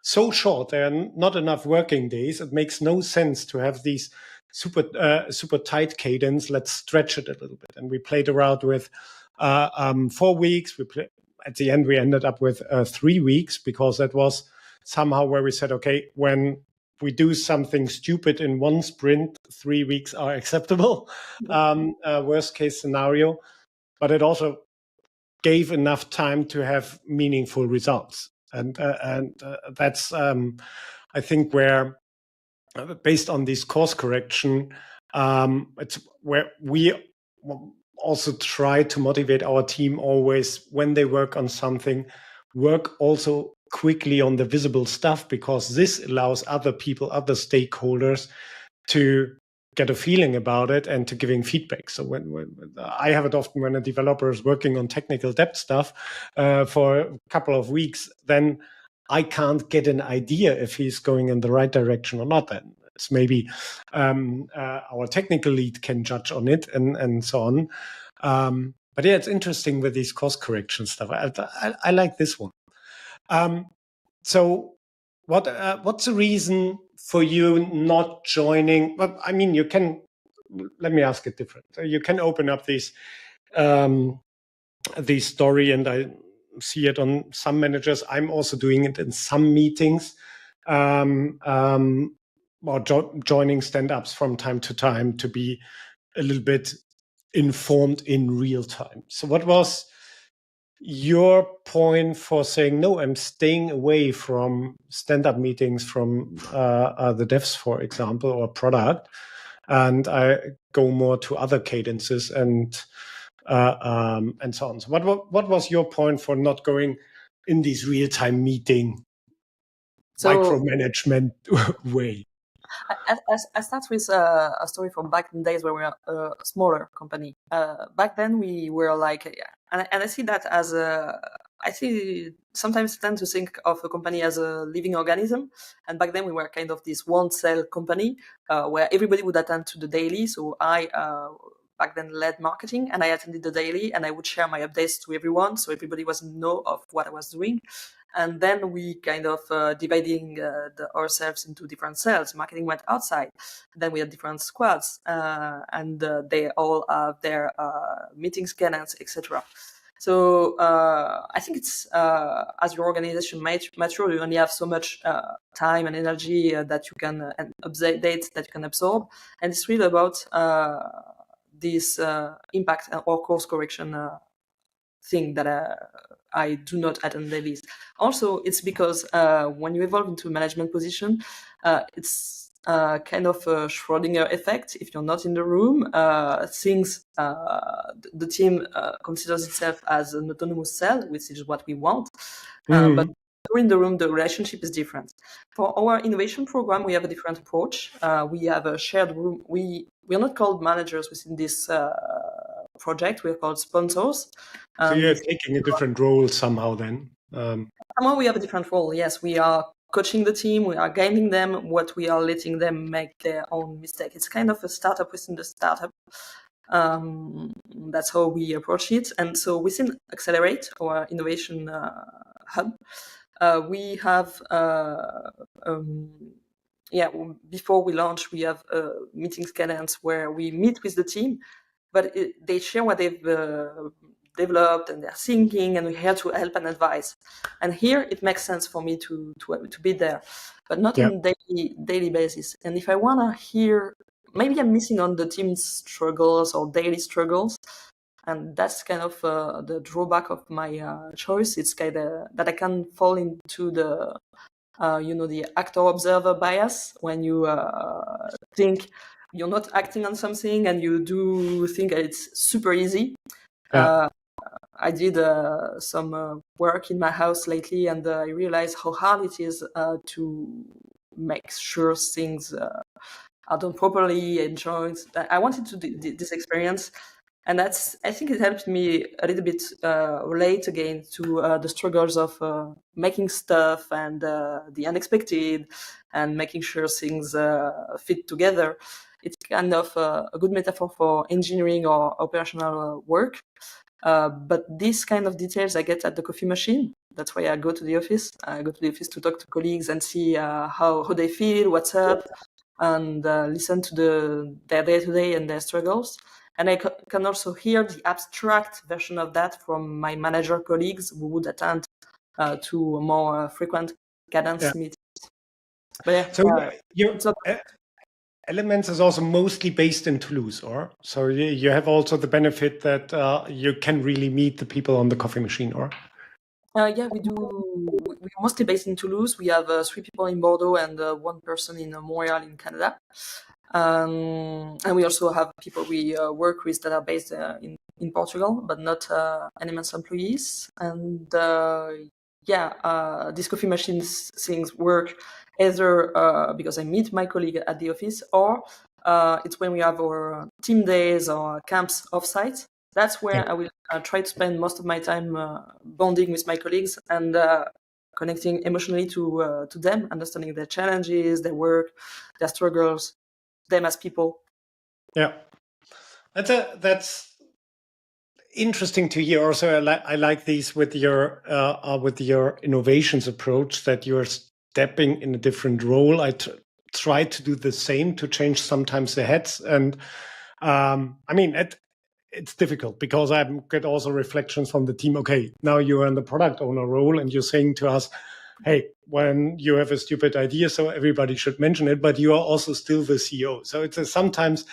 so short, there are not enough working days. It makes no sense to have these super tight cadence. Let's stretch it a little bit. And we played around with 4 weeks. At the end, we ended up with 3 weeks, because that was somehow where we said, okay, when we do something stupid in one sprint, 3 weeks are acceptable, worst case scenario. But it also gave enough time to have meaningful results. And that's, I think, where, based on this course correction, it's where we also try to motivate our team always, when they work on something, work also quickly on the visible stuff, because this allows other people, other stakeholders, to get a feeling about it and to giving feedback. So when I have it often when a developer is working on technical depth stuff for a couple of weeks, then I can't get an idea if he's going in the right direction or not. Then it's maybe our technical lead can judge on it and so on. But yeah, it's interesting with these course correction stuff. I like this one. So what's the reason for you not joining? Well, I mean, you can, let me ask it different. You can open up this story, and I see it on some managers. I'm also doing it in some meetings, or joining stand-ups from time to time to be a little bit informed in real time. So what was your point for saying, no, I'm staying away from stand-up meetings from the devs, for example, or product, and I go more to other cadences and so on? So what was your point for not going in this real-time meeting micromanagement way? I start with a story from back in the days where we were a smaller company. Back then we were like, and I see that as I sometimes tend to think of a company as a living organism. And back then we were kind of this one cell company where everybody would attend to the daily. So I back then led marketing, and I attended the daily, and I would share my updates to everyone, so everybody was know of what I was doing. And then we kind of dividing ourselves into different cells. Marketing went outside. Then we had different squads, and they all have their meetings cadence, etc. So I think it's as your organization mature, you only have so much time and energy that you can and updates that you can absorb, and it's really about this impact or course correction thing that I do not attend dailies. Also, it's because when you evolve into a management position, it's kind of a Schrödinger effect. If you're not in the room, the team considers itself as an autonomous cell, which is what we want. But in the room, the relationship is different. For our innovation program, we have a different approach. We have a shared room. We are not called managers within this project. We are called sponsors. So you're taking a different role somehow then? Somehow we have a different role. Yes, we are coaching the team, we are guiding them, what we are letting them make their own mistake. It's kind of a startup within the startup. That's how we approach it. And so within Accelerate, our innovation hub, we have before we launch, we have a meeting cadence where we meet with the team, but they share what they've developed and they're thinking, and we're here to help and advise. And here it makes sense for me to be there, but not on daily basis. And if I want to hear, maybe I'm missing on the team's struggles or daily struggles, and that's kind of the drawback of my choice. It's kind of that I can fall into the the actor-observer bias, when you think you're not acting on something and you do think it's super easy. I did some work in my house lately, and I realized how hard it is to make sure things are done properly, enjoyed. I wanted to do this experience, and I think it helped me a little bit relate again to the struggles of making stuff and the unexpected, and making sure things fit together. It's kind of a good metaphor for engineering or operational work. But these kind of details I get at the coffee machine. That's why I go to the office. I go to the office to talk to colleagues and see how they feel, what's up, and listen to their day-to-day and their struggles. And I can also hear the abstract version of that from my manager colleagues who would attend to more frequent cadence meetings. But Elements is also mostly based in Toulouse, or so you have also the benefit that you can really meet the people on the coffee machine, or? We do. We're mostly based in Toulouse. We have 3 people in Bordeaux and 1 person in Montreal in Canada. And we also have people we work with that are based in Portugal, but not Elements employees. And these coffee machines things work either because I meet my colleague at the office, or it's when we have our team days or camps offsite. That's where I will try to spend most of my time bonding with my colleagues and connecting emotionally to them, understanding their challenges, their work, their struggles, them as people. Yeah, that's interesting to hear. Also, I like these with your innovations approach, that you're stepping in a different role. I try to do the same, to change sometimes the heads, and it's difficult because I get also reflections from the team. Okay, now you're in the product owner role and you're saying to us, hey, when you have a stupid idea, so everybody should mention it, but you are also still the CEO. So it's sometimes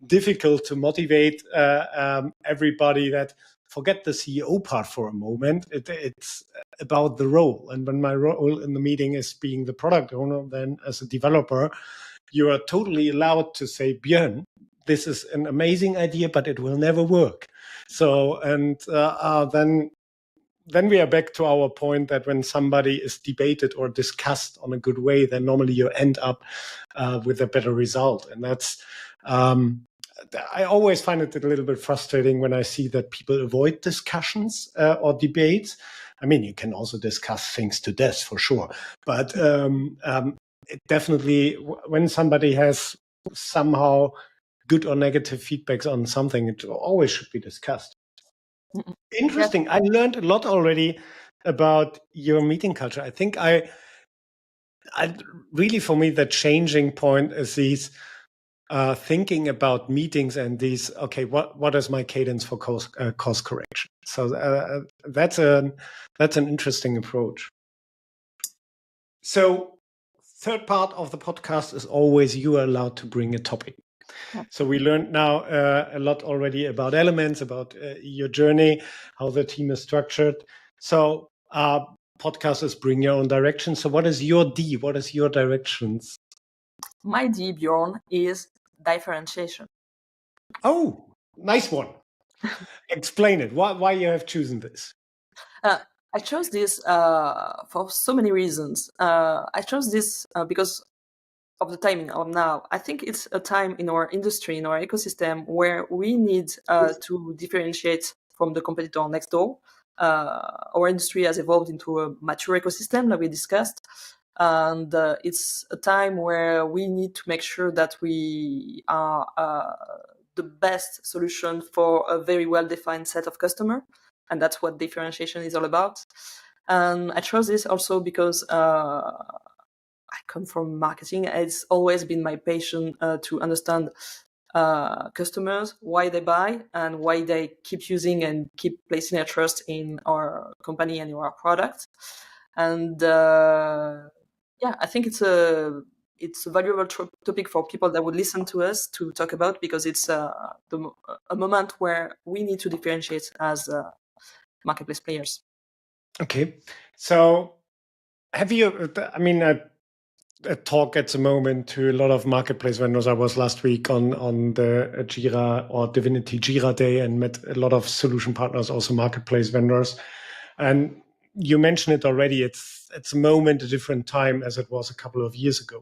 difficult to motivate everybody that forget the CEO part for a moment. It's about the role. And when my role in the meeting is being the product owner, then as a developer, you are totally allowed to say, Björn, this is an amazing idea, but it will never work. So, and then we are back to our point that when somebody is debated or discussed on a good way, then normally you end up with a better result. And that's, I always find it a little bit frustrating when I see that people avoid discussions or debates. I mean, you can also discuss things to death for sure, but it definitely, when somebody has somehow good or negative feedbacks on something, it always should be discussed. Interesting. I learned a lot already about your meeting culture. I think I really, for me, the changing point is these thinking about meetings and these, okay, what is my cadence for course correction? So that's an interesting approach. So third part of the podcast is always you are allowed to bring a topic. So we learned now a lot already about elements, about your journey, how the team is structured. So podcast is bring your own direction. So what is your D? What is your directions? My D, Bjorn, is differentiation. Oh, nice one. Explain it. Why you have chosen this? I chose this for so many reasons. I chose this because of the timing of now. I think it's a time in our industry, in our ecosystem, where we need to differentiate from the competitor next door. Our industry has evolved into a mature ecosystem, like we discussed. And it's a time where we need to make sure that we are the best solution for a very well-defined set of customers. And that's what differentiation is all about. And I chose this also because I come from marketing. It's always been my passion to understand customers, why they buy, and why they keep using and keep placing their trust in our company and in our product. And I think it's a valuable topic for people that would listen to us to talk about, because it's a moment where we need to differentiate as marketplace players. Okay, so have you? I mean, I talk at the moment to a lot of marketplace vendors. I was last week on the Jira or Divinity Jira Day and met a lot of solution partners, also marketplace vendors. And you mentioned it already. It's a moment, a different time as it was a couple of years ago.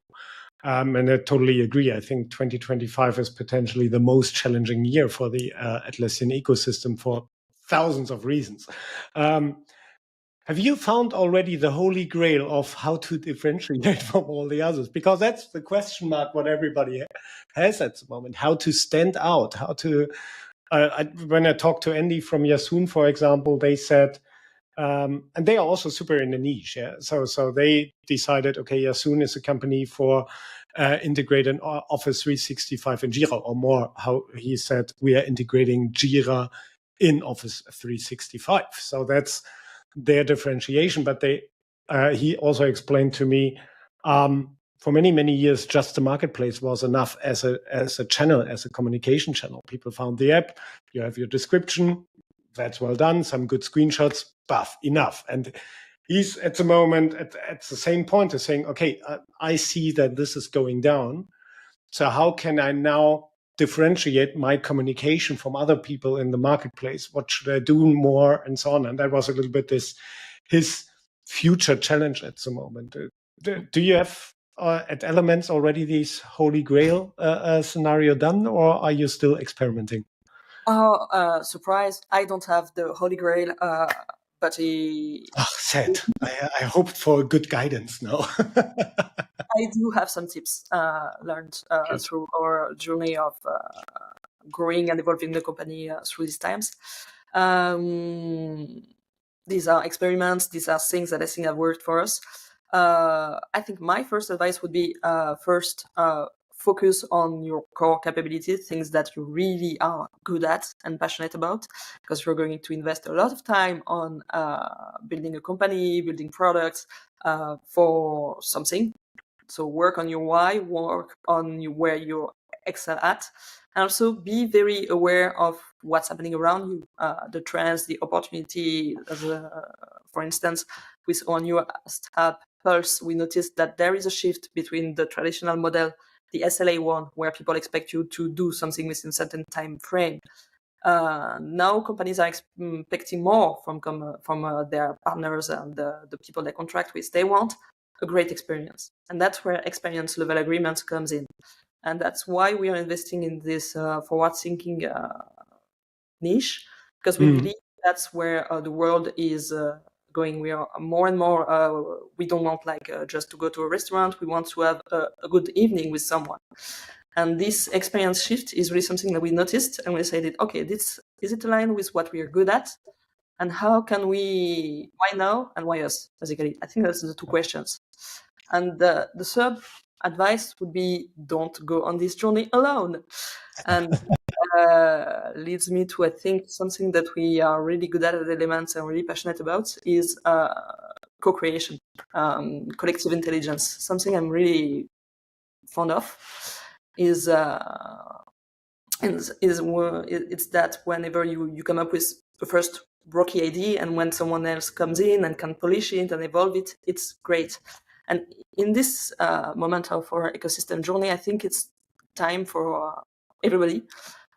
And I totally agree. I think 2025 is potentially the most challenging year for the Atlassian ecosystem for thousands of reasons. Have you found already the holy grail of how to differentiate from all the others? Because that's the question mark what everybody has at the moment. How to stand out? How to? When I talked to Andy from Yasun, for example, they said, and they are also super in the niche. Yeah? So they decided, okay, Yasun is a company for integrating Office 365 and Jira, or more. How he said, we are integrating Jira in Office 365. So that's their differentiation. But he also explained to me, for many years, just the marketplace was enough as a channel, as a communication channel. People found the app, you have your description, that's well done, some good screenshots, buff, enough. And he's at the moment at the same point of saying, okay, I see that this is going down. So how can I now differentiate my communication from other people in the marketplace? What should I do more, and so on? And that was a little bit his future challenge at the moment. Do you have at Elements already this holy grail scenario done, or are you still experimenting? Oh, surprise! I don't have the holy grail, but Sad. I hoped for good guidance now. I do have some tips learned through our journey of growing and evolving the company through these times. These are experiments. These are things that I think have worked for us. I think my first advice would be first focus on your core capabilities, things that you really are good at and passionate about, because you're going to invest a lot of time on building a company, building products for something. So work on your why, work on where you excel at, and also be very aware of what's happening around you, the trends, the opportunity. For instance, with our new app Pulse, we noticed that there is a shift between the traditional model, the SLA one, where people expect you to do something within a certain time frame. Now companies are expecting more from their partners and the people they contract with. They want a great experience, and that's where experience level agreements comes in, and that's why we are investing in this forward thinking niche, because we believe that's where the world is going. We are more and more we don't want just to go to a restaurant. We want to have a good evening with someone. And this experience shift is really something that we noticed, and we said, okay, is it aligned with what we are good at? And how can we, why now and why us, basically? I think that's the two questions. And the third advice would be, don't go on this journey alone. And leads me to, I think, something that we are really good at Elements and really passionate about is co-creation, collective intelligence. Something I'm really fond of is it's that whenever you come up with the first rocky idea, and when someone else comes in and can polish it and evolve it, it's great. And in this moment of our ecosystem journey, I think it's time for everybody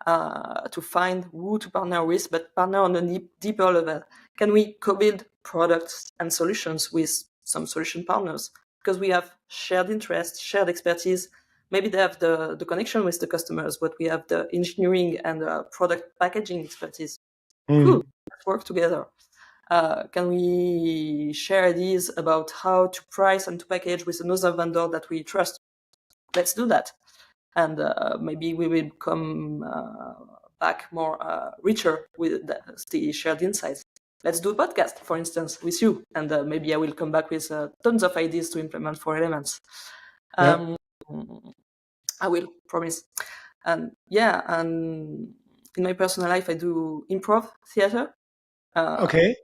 to find who to partner with, but partner on a deeper level. Can we co-build products and solutions with some solution partners? Because we have shared interests, shared expertise. Maybe they have the connection with the customers, but we have the engineering and product packaging expertise. Cool, let's work together. can we share ideas about how to price and to package with another vendor that we trust? Let's do that. And maybe we will come back more richer with the shared insights. Let's do a podcast, for instance, with you. And maybe I will come back with tons of ideas to implement for Elements. I will, promise. And and in my personal life, I do improv theater. Okay.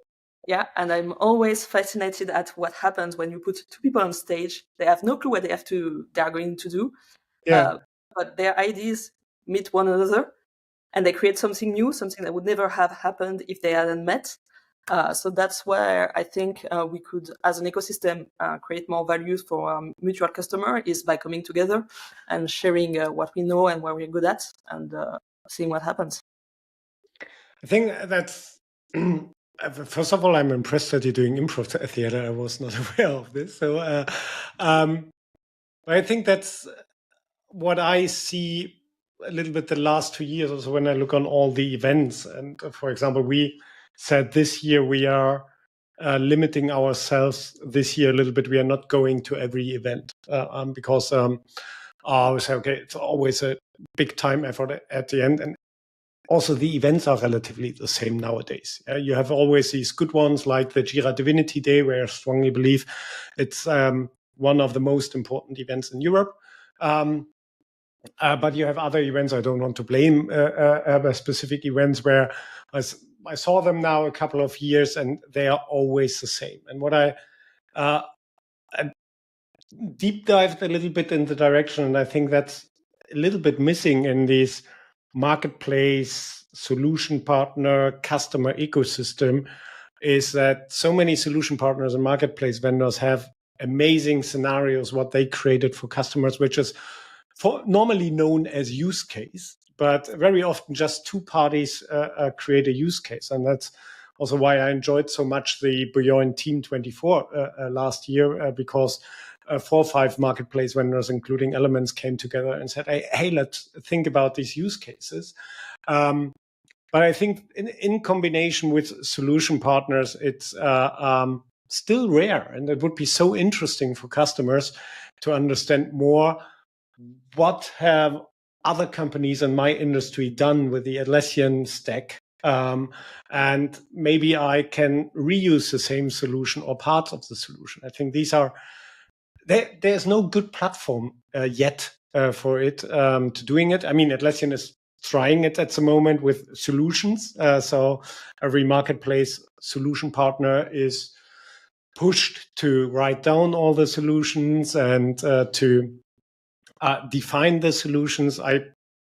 Yeah, and I'm always fascinated at what happens when you put two people on stage. They have no clue what they are going to do. Yeah. But their ideas meet one another, and they create something new, something that would never have happened if they hadn't met. So that's where I think we could, as an ecosystem, create more values for our mutual customer, is by coming together and sharing what we know and what we're good at, and seeing what happens. I think that's first of all, I'm impressed that you're doing improv theater. I was not aware of this. So, but I think that's what I see a little bit the last 2 years also when I look on all the events. And for example, we said this year we are limiting ourselves this year a little bit. We are not going to every event because we say, okay, it's always a big time effort at the end. And also the events are relatively the same nowadays. You have always these good ones like the Jira Divinity Day, where I strongly believe it's one of the most important events in Europe. But you have other events. I don't want to blame specific events where I saw them now a couple of years and they are always the same. And what I deep dived a little bit in the direction, and I think that's a little bit missing in these marketplace, solution partner, customer ecosystem, is that so many solution partners and marketplace vendors have amazing scenarios, what they created for customers, which is normally known as use case, but very often just two parties create a use case. And that's also why I enjoyed so much the BYOD Team 24 last year, because 4 or 5 marketplace vendors, including Elements, came together and said, hey, let's think about these use cases. But I think in combination with solution partners, it's still rare. And it would be so interesting for customers to understand more what have other companies in my industry done with the Atlassian stack. And maybe I can reuse the same solution or parts of the solution. I think these are, there's no good platform yet for it to doing it. I mean, Atlassian is trying it at the moment with solutions. So every marketplace solution partner is pushed to write down all the solutions and to define the solutions. I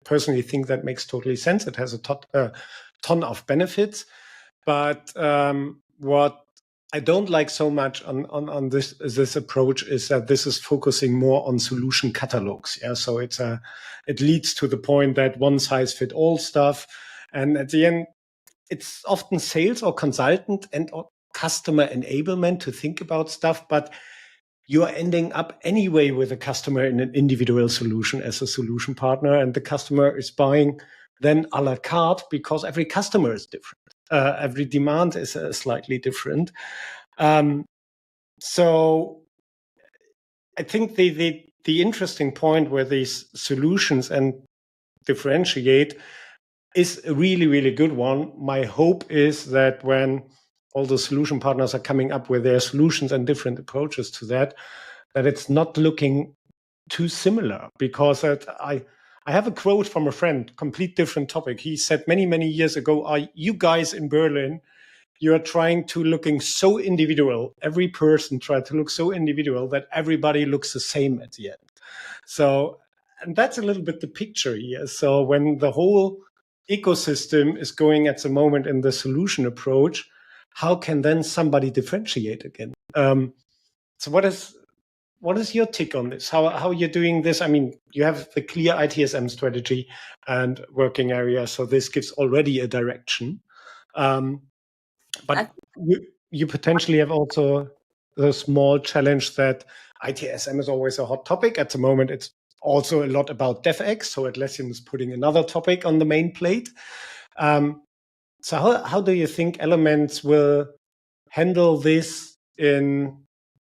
personally think that makes totally sense. It has a ton of benefits. But what I don't like so much on this approach is that this is focusing more on solution catalogs. Yeah, so it leads to the point that one size fit all stuff, and at the end, it's often sales or consultant and or customer enablement to think about stuff, but you are ending up anyway with a customer in an individual solution as a solution partner, and the customer is buying then a la carte because every customer is different. Every demand is slightly different. So I think the interesting point where these solutions and differentiate is a really, really good one. My hope is that when all the solution partners are coming up with their solutions and different approaches to that it's not looking too similar, because I have a quote from a friend, complete different topic. He said many, many years ago, are you guys in Berlin, you are trying to looking so individual. Every person tried to look so individual that everybody looks the same at the end. So, and that's a little bit the picture here. So when the whole ecosystem is going at the moment in the solution approach, how can then somebody differentiate again? So what is your take on this? How you're doing this? I mean, you have the clear ITSM strategy and working area, so this gives already a direction. But you potentially have also the small challenge that ITSM is always a hot topic. At the moment, it's also a lot about DevX, so Atlassian is putting another topic on the main plate. So how do you think Elements will handle this in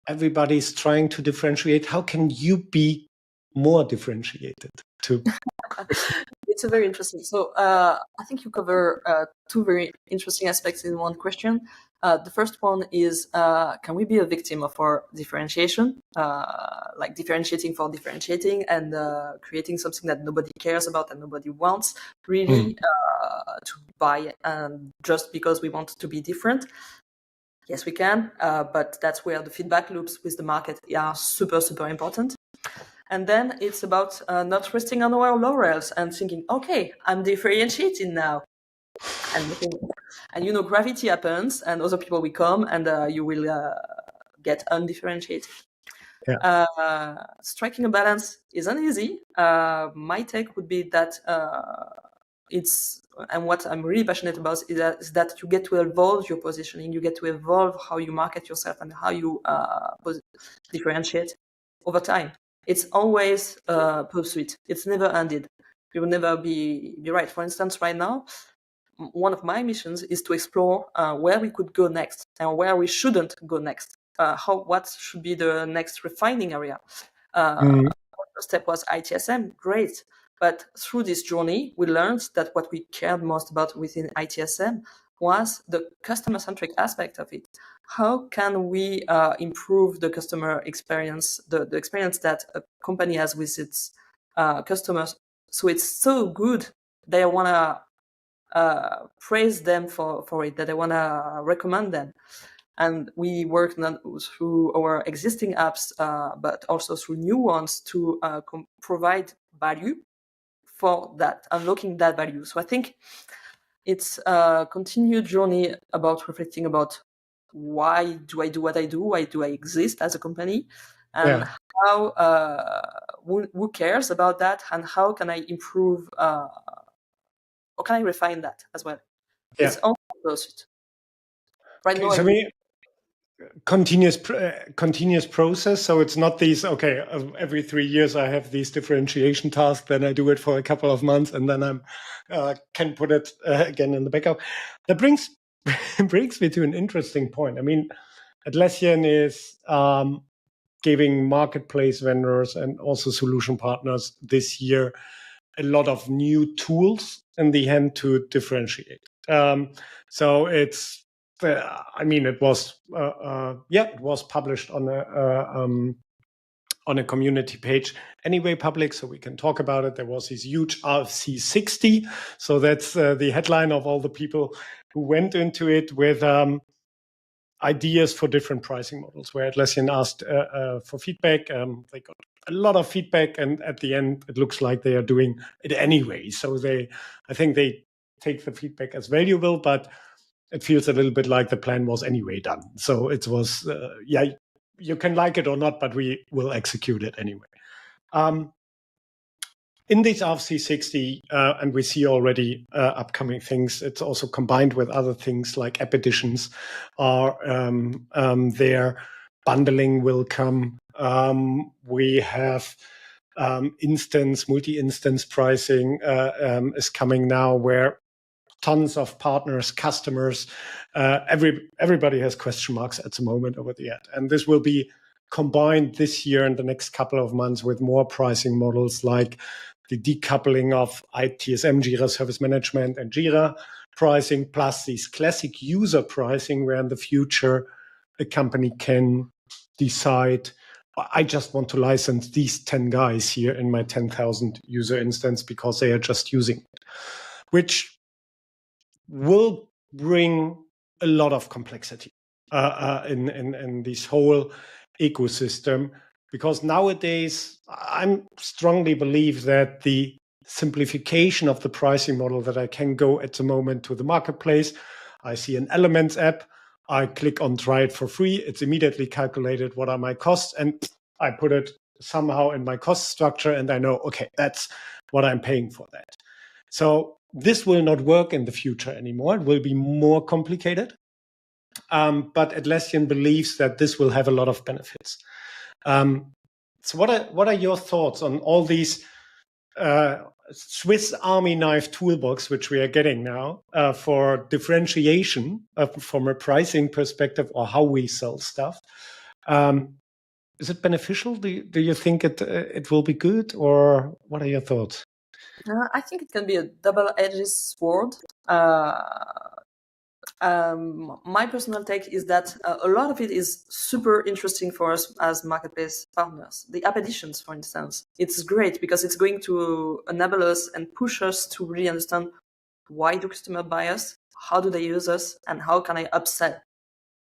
everybody's trying to differentiate? How can you be more differentiated too? It's a very interesting. So I think you cover two very interesting aspects in one question. The first one is, can we be a victim of our differentiation, like differentiating for differentiating and creating something that nobody cares about and nobody wants really to buy just because we want to be different? Yes, we can, but that's where the feedback loops with the market are super, super important. And then it's about not resting on our laurels and thinking, okay, I'm differentiating now. And gravity happens and other people will come and you will get undifferentiated. Yeah. Striking a balance isn't easy. My take would be that and what I'm really passionate about is that you get to evolve your positioning, you get to evolve how you market yourself and how you differentiate over time. It's always a pursuit. It's never ended. You will never be right. For instance, right now, one of my missions is to explore where we could go next and where we shouldn't go next. What should be the next refining area? First step was ITSM, great. But through this journey, we learned that what we cared most about within ITSM was the customer-centric aspect of it. How can we improve the customer experience, the experience that a company has with its customers? So it's so good they want to praise them for it, that they want to recommend them. And we work not through our existing apps, but also through new ones to provide value for that, unlocking that value. So I think it's a continued journey about reflecting about why do I do what I do? Why do I exist as a company? And how, who cares about that? And how can I improve, or can I refine that as well? Yeah. It's all pursuit. Right now, continuous process. So it's not these, okay, every 3 years I have these differentiation tasks, then I do it for a couple of months and then I can put it again in the backup. That brings me to an interesting point. I mean, Atlassian is giving marketplace vendors and also solution partners this year a lot of new tools in the hand to differentiate. So it's, it was it was published on a community page anyway, public, so we can talk about it. There was this huge RFC 60, so that's the headline of all the people who went into it with ideas for different pricing models, where Atlassian asked for feedback. They got a lot of feedback, and at the end, it looks like they are doing it anyway. So I think they take the feedback as valuable, but it feels a little bit like the plan was anyway done. So it was, you can like it or not, but we will execute it anyway. In this RFC 60, and we see already upcoming things, it's also combined with other things like app editions are there. Bundling will come. We have multi-instance pricing is coming now, where tons of partners, customers, everybody has question marks at the moment over the ad. And this will be combined this year and the next couple of months with more pricing models like the decoupling of ITSM, Jira Service Management, and Jira pricing, plus these classic user pricing, where in the future a company can decide, I just want to license these 10 guys here in my 10,000 user instance because they are just using it, which will bring a lot of complexity in this whole ecosystem. Because nowadays, I strongly believe that the simplification of the pricing model, that I can go at the moment to the marketplace, I see an Elements app, I click on try it for free, it's immediately calculated what are my costs, and I put it somehow in my cost structure, and I know, okay, that's what I'm paying for that. So this will not work in the future anymore. It will be more complicated. But Atlassian believes that this will have a lot of benefits. So what are your thoughts on all these Swiss Army knife toolbox, which we are getting now for differentiation from a pricing perspective or how we sell stuff. Is it beneficial? Do you think it will be good, or what are your thoughts? I think it can be a double-edged sword. My personal take is that a lot of it is super interesting for us as marketplace partners. The app editions, for instance, it's great because it's going to enable us and push us to really understand why do customers buy us, how do they use us, and how can I upsell.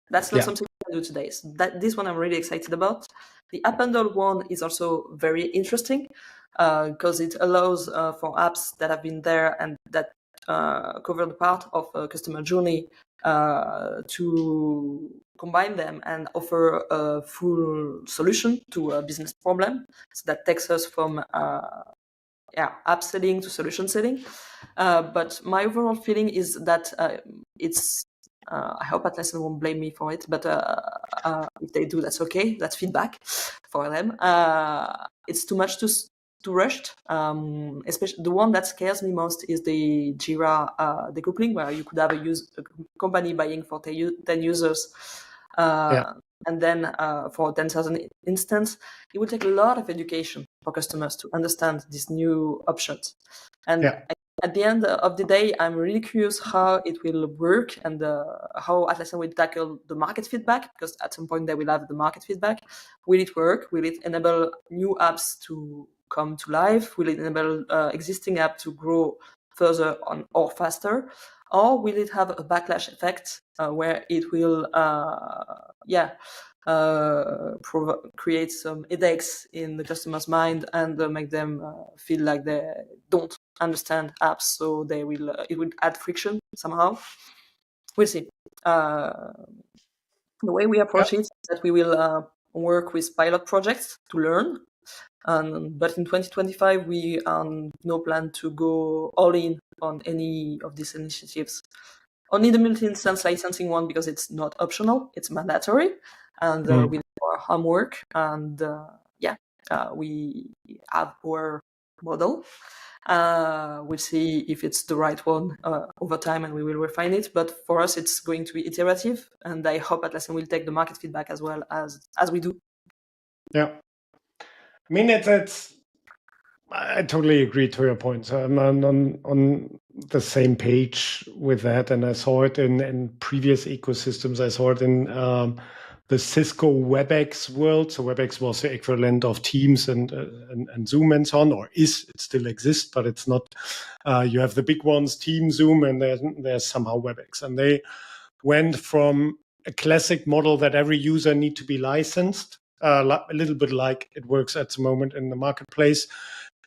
That's not something I do today. So this one I'm really excited about. The app bundle one is also very interesting because it allows for apps that have been there and that cover the part of a customer journey to combine them and offer a full solution to a business problem. So that takes us from app selling to solution selling. But my overall feeling is that it's I hope Atlassian won't blame me for it, but if they do, that's okay. That's feedback for them. It's too much too rushed. Especially the one that scares me most is the Jira decoupling, where you could have a company buying for 10 users. And then for 10,000 instance, it will take a lot of education for customers to understand these new options. And at the end of the day, I'm really curious how it will work and how Atlassian will tackle the market feedback, because at some point they will have the market feedback. Will it work? Will it enable new apps to come to life? Will it enable existing apps to grow further on or faster? Or will it have a backlash effect where it will create some headaches in the customer's mind and make them feel like they don't understand apps, so they will it will add friction somehow. We'll see. The way we approach it is that we will work with pilot projects to learn. But in 2025, we no plan to go all in on any of these initiatives. Only the multi-instance licensing one, because it's not optional, it's mandatory, and we do our homework, and we have our model. We'll see if it's the right one over time, and we will refine it. But for us, it's going to be iterative, and I hope Atlassian will take the market feedback as well as we do. Yeah. I mean, I totally agree to your point. So I'm on the same page with that. And I saw it in previous ecosystems. I saw it in the Cisco WebEx world. So WebEx was the equivalent of Teams and Zoom and so on, or it still exists, but it's not. You have the big ones, Team, Zoom, and there's somehow WebEx. And they went from a classic model that every user need to be licensed, a little bit like it works at the moment in the marketplace,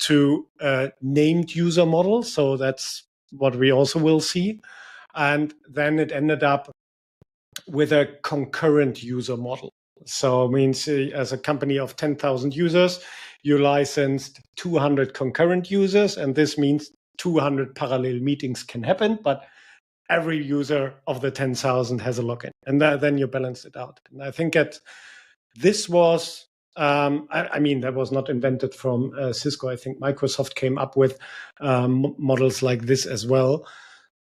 to a named user model. So that's what we also will see. And then it ended up with a concurrent user model. So it means as a company of 10,000 users, you licensed 200 concurrent users. And this means 200 parallel meetings can happen, but every user of the 10,000 has a login. And then you balance it out. And I think that this was, I mean, that was not invented from Cisco. I think Microsoft came up with models like this as well.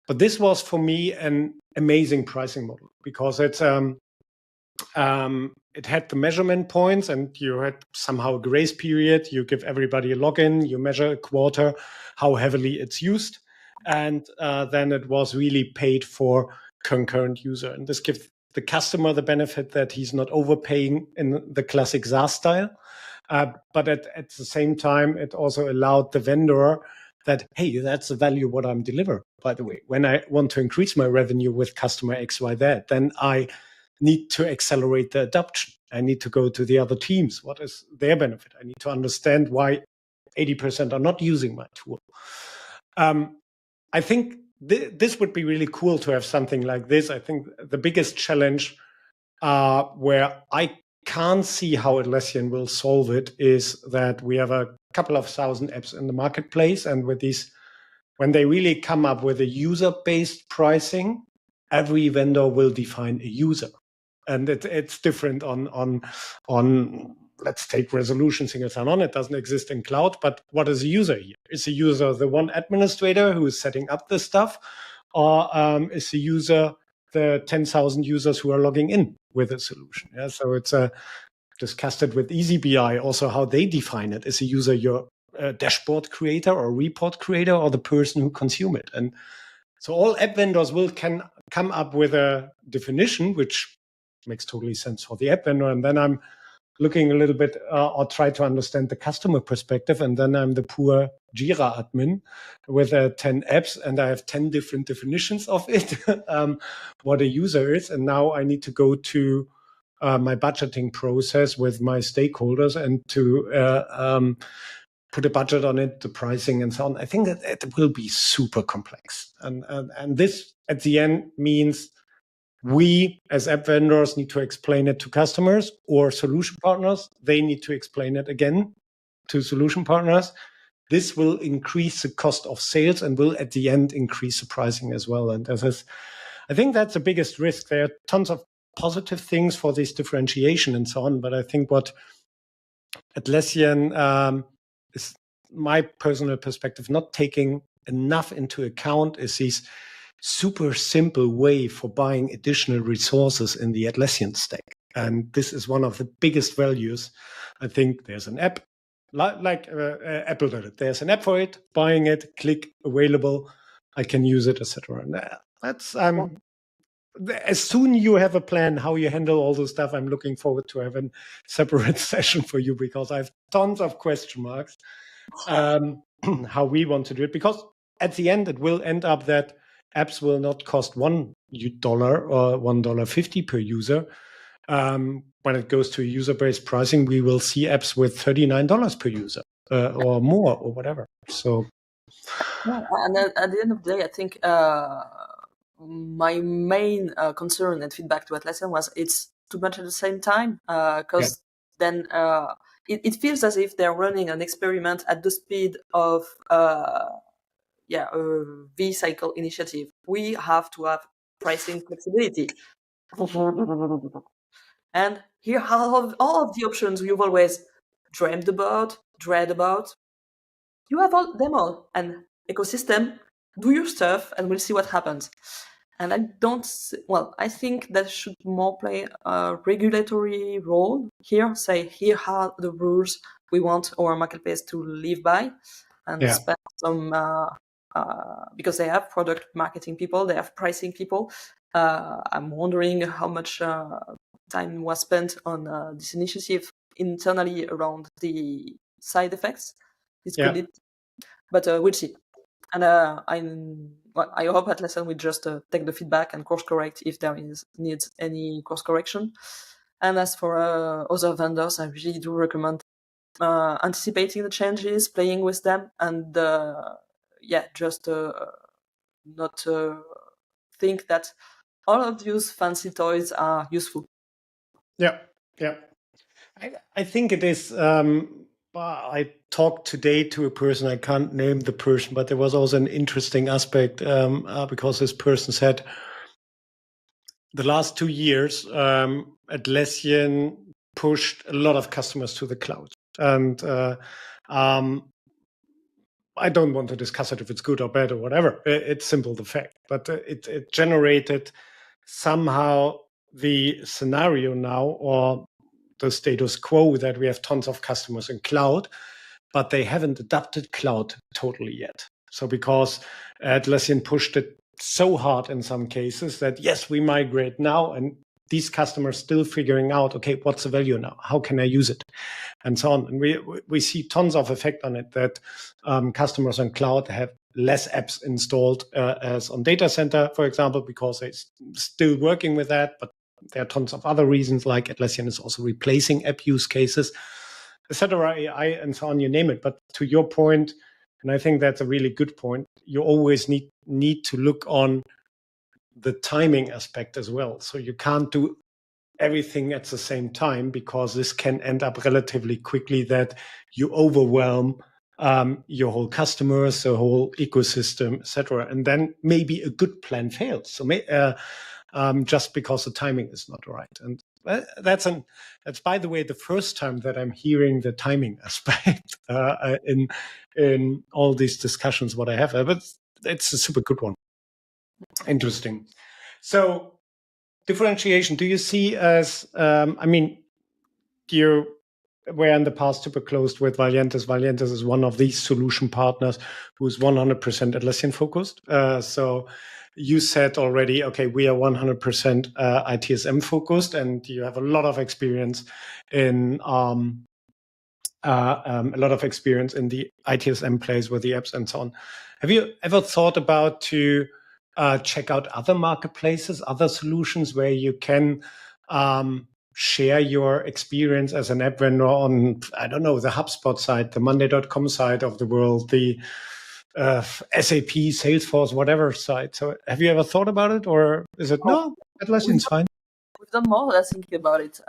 But this was, for me, an amazing pricing model because it had the measurement points, and you had somehow a grace period. You give everybody a login. You measure a quarter, how heavily it's used. And then it was really paid for concurrent user. And this gives the customer the benefit that he's not overpaying in the classic SaaS style. But at the same time, it also allowed the vendor that, hey, that's the value what I'm delivering, by the way. When I want to increase my revenue with customer XYZ, then I need to accelerate the adoption. I need to go to the other teams. What is their benefit? I need to understand why 80% are not using my tool. I think this would be really cool to have something like this. I think the biggest challenge where I can't see how Atlassian will solve it is that we have a couple of thousand apps in the marketplace, and with these, when they really come up with a user-based pricing, every vendor will define a user, and it's different on let's take resolution single sign-on. It doesn't exist in cloud, but what is a user here? Is a user the one administrator who is setting up this stuff, or is the user the 10,000 users who are logging in with a solution? Yeah, so it's discussed it with EasyBI, also how they define it. Is a user your dashboard creator or report creator, or the person who consume it? And so all app vendors can come up with a definition, which makes totally sense for the app vendor. And then I'm looking a little bit or try to understand the customer perspective. And then I'm the poor Jira admin with 10 apps, and I have 10 different definitions of it, what a user is. And now I need to go to my budgeting process with my stakeholders and to put a budget on it, the pricing and so on. I think that it will be super complex. And this at the end means we as app vendors need to explain it to customers or solution partners. They need to explain it again to solution partners. This will increase the cost of sales and will at the end increase the pricing as well. And I think that's the biggest risk. There are tons of positive things for this differentiation and so on. But I think what Atlassian is, my personal perspective, not taking enough into account is this super simple way for buying additional resources in the Atlassian stack. And this is one of the biggest values. I think there's an app, like Apple did it. There's an app for it, buying it, click, available, I can use it, etc. And that's as soon you have a plan how you handle all this stuff, I'm looking forward to have a separate session for you, because I have tons of question marks how we want to do it. Because at the end, it will end up that apps will not cost $1 or $1.50 per user. When it goes to user-based pricing, we will see apps with $39 per user or more or whatever. So, yeah, and at the end of the day, I think my main concern and feedback to Atlassian was it's too much at the same time, because then it feels as if they're running an experiment at the speed of a V-cycle initiative. We have to have pricing flexibility. And here are all of the options you've always dreamed about, dread about. You have them all. And ecosystem, do your stuff, and we'll see what happens. And I think that should more play a regulatory role here. Say, here are the rules we want our marketplace to live by, and spend some, because they have product marketing people, they have pricing people. I'm wondering how much time was spent on this initiative internally around the side effects this could lead. But we'll see. And I hope Atlassian will just take the feedback and course correct if there needs any course correction. And as for other vendors, I really do recommend anticipating the changes, playing with them, and just not think that all of those fancy toys are useful. Yeah. I think it is. I talked today to a person, I can't name the person, but there was also an interesting aspect because this person said the last 2 years, Atlassian pushed a lot of customers to the cloud. And I don't want to discuss it if it's good or bad or whatever. It's simple the fact. But it generated somehow the scenario now, or the status quo, that we have tons of customers in cloud, but they haven't adopted cloud totally yet. So because Atlassian pushed it so hard in some cases that, yes, we migrate now, and these customers still figuring out, okay, what's the value now? How can I use it? And so on. And we see tons of effect on it, that customers on cloud have less apps installed as on data center, for example, because they're still working with that, but there are tons of other reasons, like Atlassian is also replacing app use cases, etc., AI, and so on, you name it. But to your point, and I think that's a really good point, you always need to look on the timing aspect as well. So you can't do everything at the same time, because this can end up relatively quickly that you overwhelm your whole customers, the whole ecosystem, etc. And then maybe a good plan fails. So just because the timing is not right. And That's by the way the first time that I'm hearing the timing aspect in all these discussions. What I have, but it's a super good one. Interesting. So differentiation. Do you see as? I mean, you were in the past super close with Valiantis. Valiantis is one of these solution partners who's 100% Atlassian focused. So you said already, okay, we are 100% ITSM focused, and you have a lot of experience in the ITSM place with the apps and so on. Have you ever thought about to check out other marketplaces, other solutions where you can share your experience as an app vendor on, I don't know, the HubSpot side, the Monday.com side of the world, the SAP, Salesforce, whatever side? So have you ever thought about it, or is it no, Atlassian's fine? We've done more than thinking about it.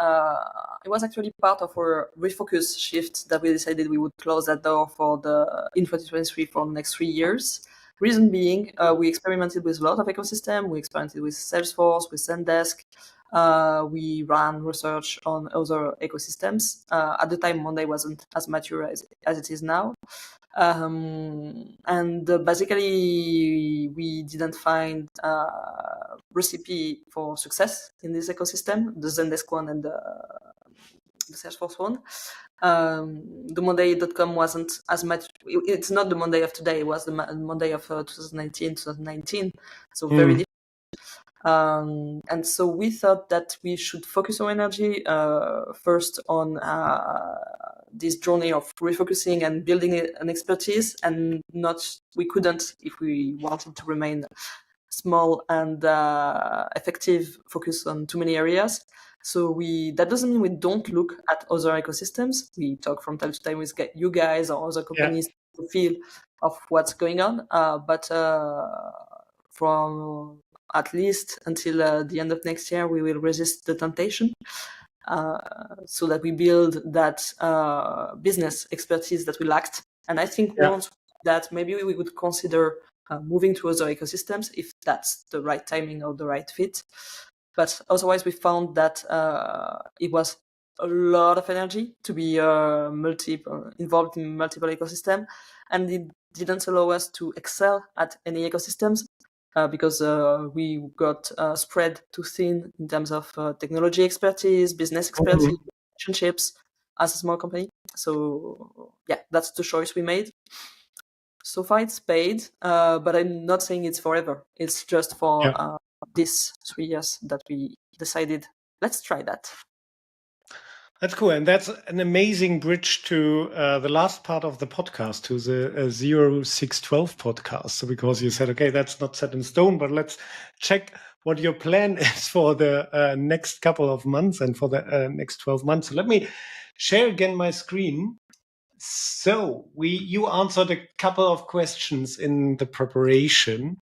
It was actually part of our refocus shift that we decided we would close that door in 2023 for the next 3 years. Reason being, we experimented with a lot of ecosystem. We experimented with Salesforce, with Zendesk. We ran research on other ecosystems. At the time, Monday wasn't as mature as it is now. And basically, we didn't find a recipe for success in this ecosystem, the Zendesk one and the Salesforce one. The Monday.com wasn't as much. It's not the Monday of today. It was the Monday of 2019, so very different. And so we thought that we should focus our energy first on this journey of refocusing and building an expertise, and we couldn't, if we wanted to remain small and effective, focus on too many areas. So that doesn't mean we don't look at other ecosystems. We talk from time to time with you guys or other companies to feel of what's going on. But from at least until the end of next year, we will resist the temptation so that we build that business expertise that we lacked. And I think once that, maybe we would consider moving to other ecosystems if that's the right timing or the right fit. But otherwise, we found that it was a lot of energy to be involved in multiple ecosystems, and it didn't allow us to excel at any ecosystems because we got spread too thin in terms of technology expertise, business expertise, relationships as a small company. So that's the choice we made. So far it's paid, but I'm not saying it's forever. It's just for this 3 years that we decided, let's try that. That's cool. And that's an amazing bridge to the last part of the podcast, to the 0612 podcast. So because you said, okay, that's not set in stone, but let's check what your plan is for the next couple of months and for the next 12 months. So let me share again my screen. So you answered a couple of questions in the preparation.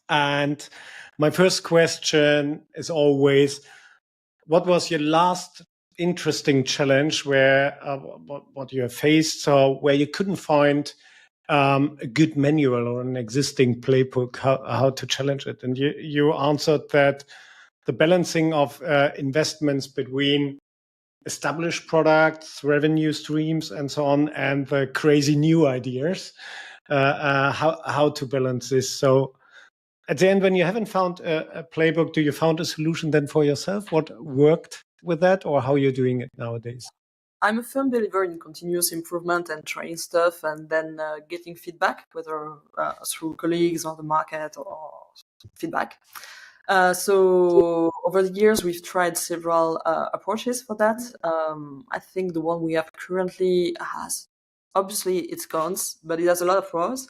And my first question is always, what was your last interesting challenge where what you have faced, so where you couldn't find a good manual or an existing playbook how to challenge it? And you answered that the balancing of investments between established products, revenue streams, and so on, and the crazy new ideas, how to balance this. So at the end, when you haven't found a playbook, do you found a solution then for yourself? What worked with that, or how you're doing it nowadays? I'm a firm believer in continuous improvement and trying stuff and then getting feedback, whether through colleagues or the market or feedback. So over the years, we've tried several approaches for that. I think the one we have currently has, obviously, its cons, but it has a lot of pros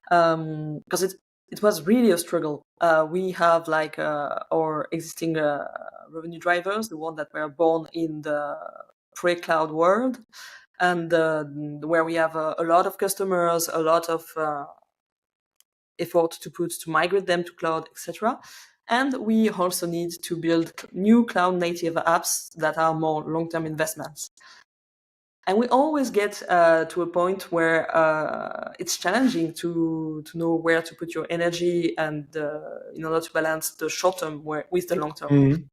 because it was really a struggle. We have like our existing revenue drivers, the ones that were born in the pre-cloud world, and where we have a lot of customers, a lot of effort to put to migrate them to cloud, etc. And we also need to build new cloud-native apps that are more long-term investments. And we always get to a point where it's challenging to know where to put your energy and in order to balance the short term with the long term.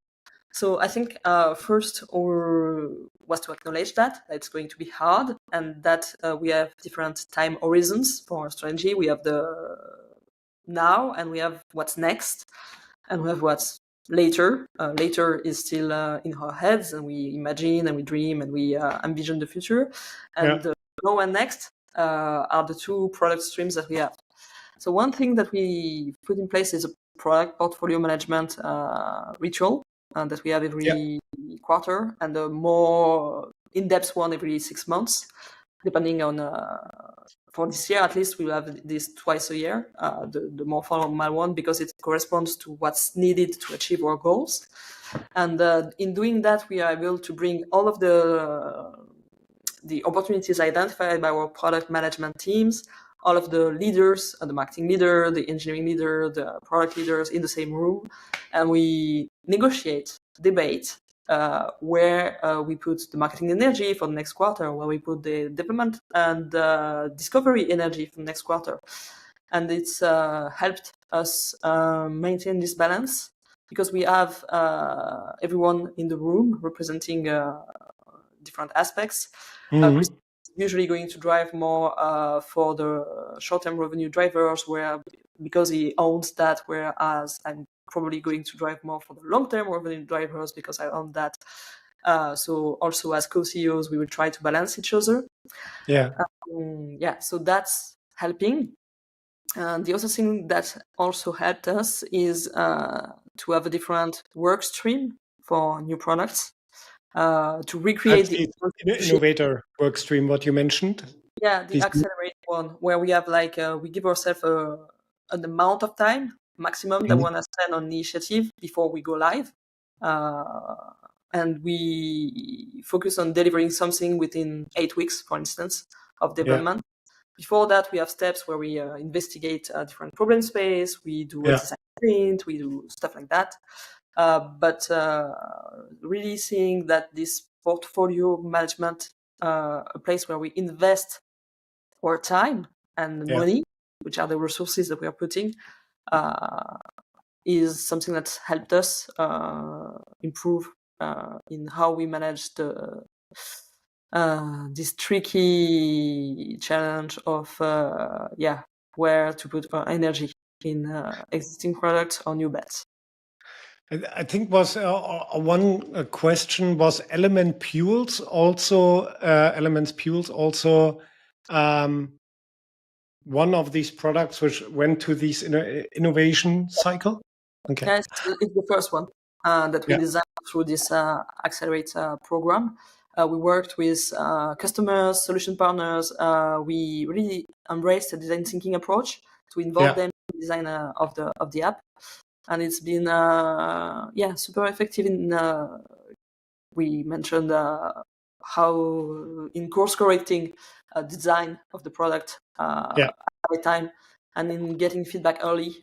So I think first was to acknowledge that it's going to be hard, and that we have different time horizons for our strategy. We have the now, and we have what's next, and we have what's later. Later is still in our heads, and we imagine and we dream and we envision the future. And now and next are the two product streams that we have. So one thing that we put in place is a product portfolio management ritual that we have every quarter, and a more in-depth one every 6 months, depending on. For this year, at least, we will have this twice a year, the more formal one, because it corresponds to what's needed to achieve our goals. And in doing that, we are able to bring all of the opportunities identified by our product management teams, all of the leaders, the marketing leader, the engineering leader, the product leaders in the same room, and we negotiate, debate, where we put the marketing energy for the next quarter, where we put the development and discovery energy for the next quarter. And it's helped us maintain this balance, because we have everyone in the room representing different aspects. Chris is usually going to drive more for the short-term revenue drivers, because he owns that, whereas I'm probably going to drive more for the long-term revenue drivers because I own that. So also as co-CEOs, we will try to balance each other. So that's helping. And the other thing that also helped us is to have a different work stream for new products. To recreate the innovator work stream, what you mentioned. Yeah, the accelerate one, where we have we give ourselves an amount of time maximum that we want to spend on initiative before we go live, and we focus on delivering something within 8 weeks, for instance, of development. Before that, we have steps where we investigate different problem space. We do a design sprint. We do stuff like that. But really seeing that this portfolio management, a place where we invest our time and money, which are the resources that we are putting, is something that's helped us improve in how we manage this tricky challenge of where to put our energy in existing products or new bets. I think was one question was Elements Pools also one of these products which went to this innovation cycle? Okay. Yes, it's the first one that we designed through this Accelerate program. We worked with customers, solution partners. We really embraced the design thinking approach to involve them in the design of the app. And it's been super effective. We mentioned how in course correcting design of the product at the time, and in getting feedback early,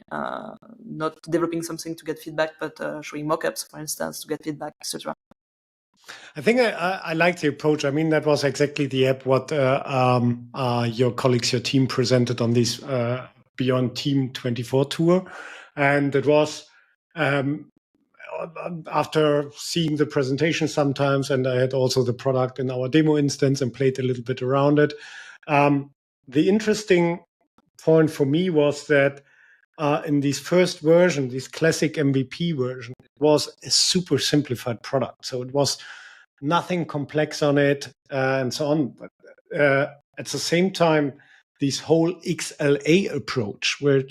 not developing something to get feedback, but showing mockups, for instance, to get feedback, etc. I think I like the approach. I mean, that was exactly the app what your colleagues, your team presented on this Beyond Team 24 tour. And it was after seeing the presentation sometimes, and I had also the product in our demo instance and played a little bit around it. The interesting point for me was that in this first version, this classic MVP version, it was a super simplified product. So it was nothing complex on it and so on. But at the same time, this whole XLA approach, where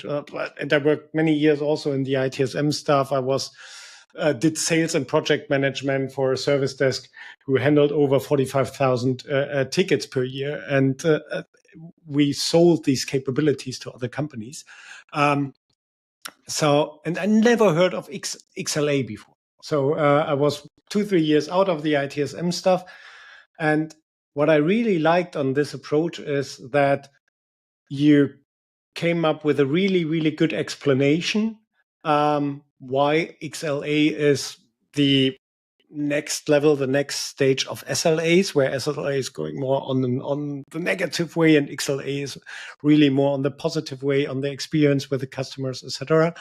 and I worked many years also in the ITSM stuff. I did sales and project management for a service desk who handled over 45,000 tickets per year, and we sold these capabilities to other companies. And I never heard of XLA before. So I was 2-3 years out of the ITSM stuff, and what I really liked on this approach is that you came up with a really, really good explanation why XLA is the next level, the next stage of SLAs, where SLA is going more on the negative way, and XLA is really more on the positive way, on the experience with the customers, etc.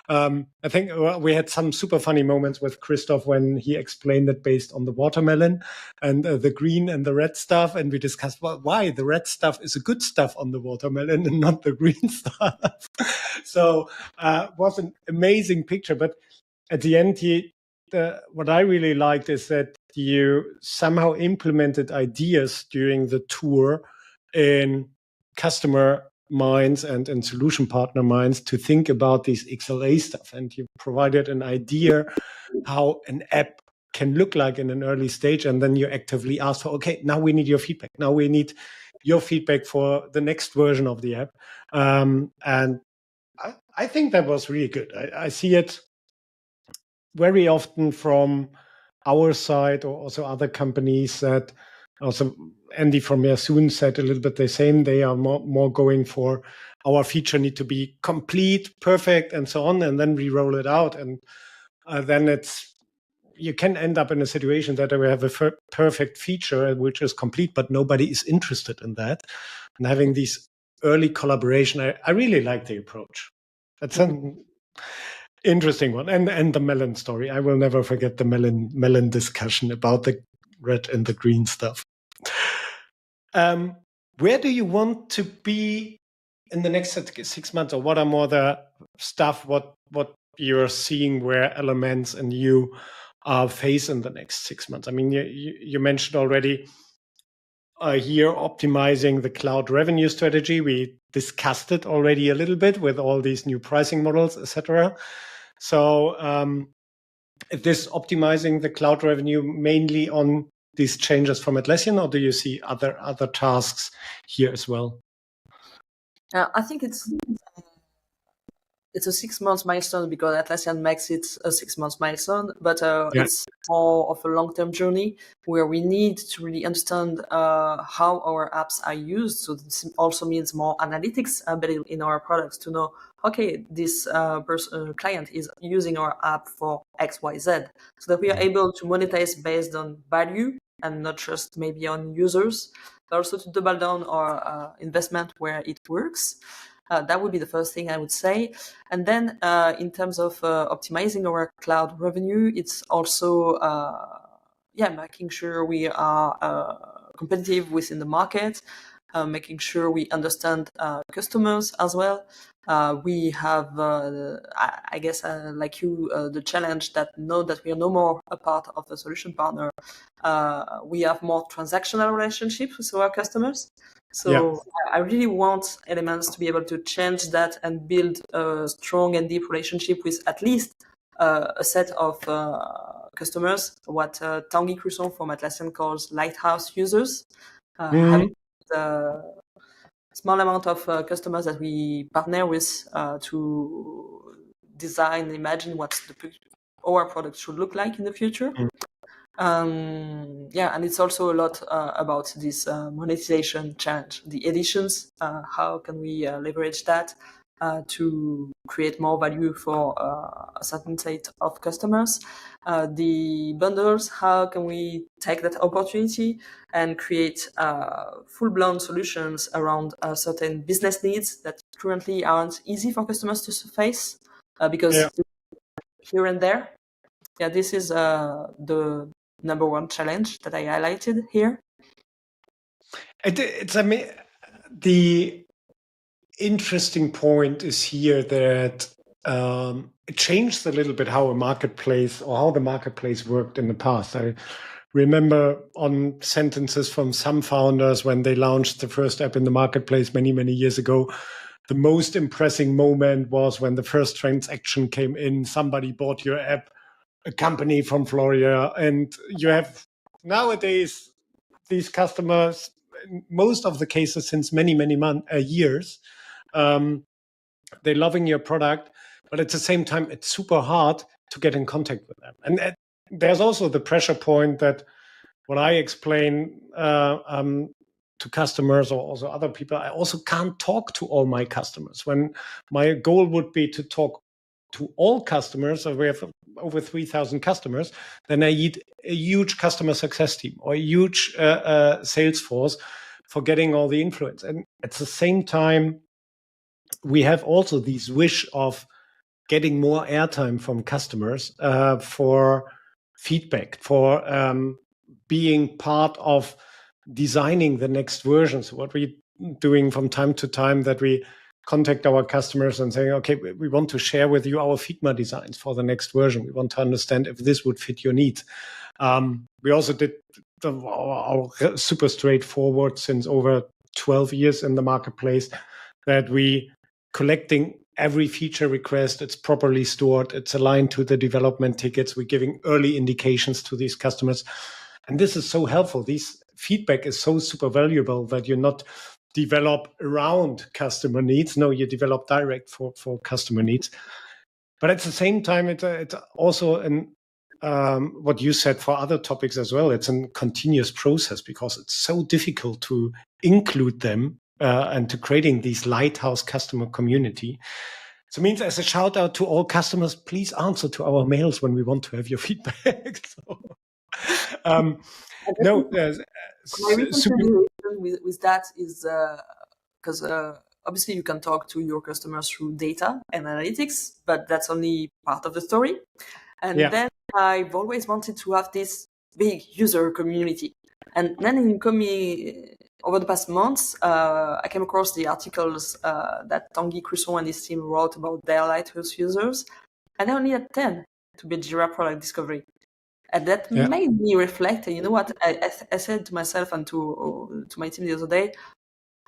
I think we had some super funny moments with Christoph when he explained it based on the watermelon and the green and the red stuff, and we discussed why the red stuff is a good stuff on the watermelon and not the green stuff. So it was an amazing picture, but at the end, what I really liked is that you somehow implemented ideas during the tour in customer minds and in solution partner minds to think about these XLA stuff. And you provided an idea how an app can look like in an early stage. And then you actively ask for, okay, now we need your feedback. Now we need your feedback for the next version of the app. And I think that was really good. I see it very often from our side, or also other companies that also Andy from Yasun said a little bit the same. They are more going for our feature need to be complete, perfect, and so on, and then we roll it out. And then you can end up in a situation that we have a perfect feature which is complete, but nobody is interested in that. And having these early collaboration, I really like the approach. That's an interesting one. And the melon story. I will never forget the melon discussion about the red and the green stuff. Where do you want to be in the next 6 months, or what are more the stuff what you're seeing where Elements and you face in the next 6 months? I mean, you mentioned already here optimizing the cloud revenue strategy. We discussed it already a little bit with all these new pricing models, etc. So is this optimizing the cloud revenue mainly on these changes from Atlassian, or do you see other tasks here as well? I think it's a 6 months milestone because Atlassian makes it a 6 months milestone, but it's more of a long-term journey where we need to really understand how our apps are used. So this also means more analytics embedded in our products to know, okay, this client is using our app for X, Y, Z, so that we are able to monetize based on value and not just maybe on users, but also to double down our investment where it works. That would be the first thing I would say. And then in terms of optimizing our cloud revenue, it's also making sure we are competitive within the market, making sure we understand customers as well. We have, I guess, like you, the challenge that know that we are no more a part of the solution partner. We have more transactional relationships with our customers. So I really want Elements to be able to change that and build a strong and deep relationship with at least a set of customers, what Tanguy Cruson from Atlassian calls lighthouse users. Having the small amount of customers that we partner with to design and imagine what our product should look like in the future. And it's also a lot about this monetization challenge, the editions. How can we leverage that to create more value for a certain set of customers? The bundles, how can we take that opportunity and create full-blown solutions around certain business needs that currently aren't easy for customers to face because here and there. Yeah, this is the number one challenge that I highlighted here. The interesting point is here that it changed a little bit how the marketplace worked in the past. I remember on sentences from some founders when they launched the first app in the marketplace many, many years ago. The most impressive moment was when the first transaction came in, somebody bought your app, a company from Florida, and you have nowadays these customers, in most of the cases since many, many years, they're loving your product, but at the same time, it's super hard to get in contact with them. And there's also the pressure point that what I explain to customers or also other people, I also can't talk to all my customers. When my goal would be to talk to all customers, so we have over 3,000 customers, then I need a huge customer success team or a huge sales force for getting all the influence. And at the same time, we have also this wish of getting more airtime from customers for feedback, for being part of designing the next versions. What we're doing from time to time, that we contact our customers and saying, okay, we want to share with you our Figma designs for the next version. We want to understand if this would fit your needs. We also did our super straightforward since over 12 years in the marketplace, that we collecting every feature request, it's properly stored, it's aligned to the development tickets, we're giving early indications to these customers. And this is so helpful. This feedback is so super valuable that you not develop around customer needs. No, you develop direct for customer needs. But at the same time, it's also what you said for other topics as well. It's a continuous process because it's so difficult to include them and to creating these lighthouse customer community. So it means, as a shout out to all customers, please answer to our mails when we want to have your feedback. No, my reconciliation with that is because obviously you can talk to your customers through data and analytics, but that's only part of the story. And then I've always wanted to have this big user community. And then over the past months, I came across the articles that Tanguy Cruson and his team wrote about their lighthouse users, and they only had 10 to build Jira Product Discovery. And that made me reflect. And you know what? I said to myself and to my team the other day,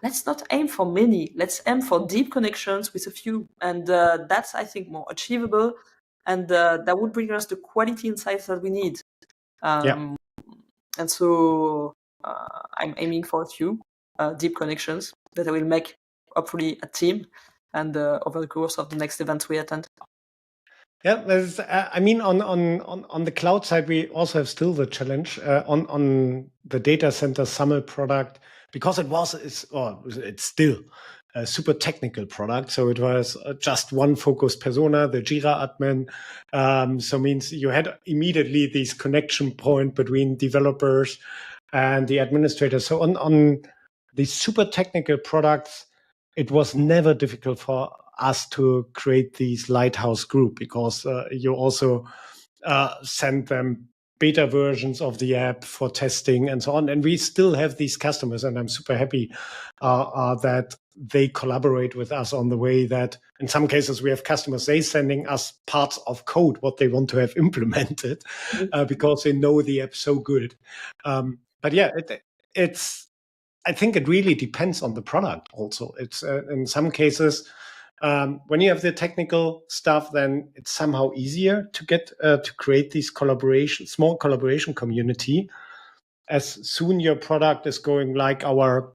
let's not aim for many. Let's aim for deep connections with a few. And that's, I think, more achievable. And that would bring us the quality insights that we need. And so I'm aiming for a few deep connections that I will make, hopefully, a team and over the course of the next events we attend. Yeah, I mean, on the cloud side, we also have still the challenge on the data center Summit product, because it's still a super technical product. So it was just one focused persona, the Jira admin. So means you had immediately this connection point between developers and the administrators. So on these super technical products, it was never difficult for us to create these lighthouse group, because you also send them beta versions of the app for testing and so on. And we still have these customers, and I'm super happy that they collaborate with us on the way that in some cases we have customers, they sending us parts of code, what they want to have implemented, because they know the app so good. But yeah, I think it really depends on the product also. It's in some cases, when you have the technical stuff, then it's somehow easier to get to create these small collaboration community. As soon your product is going like our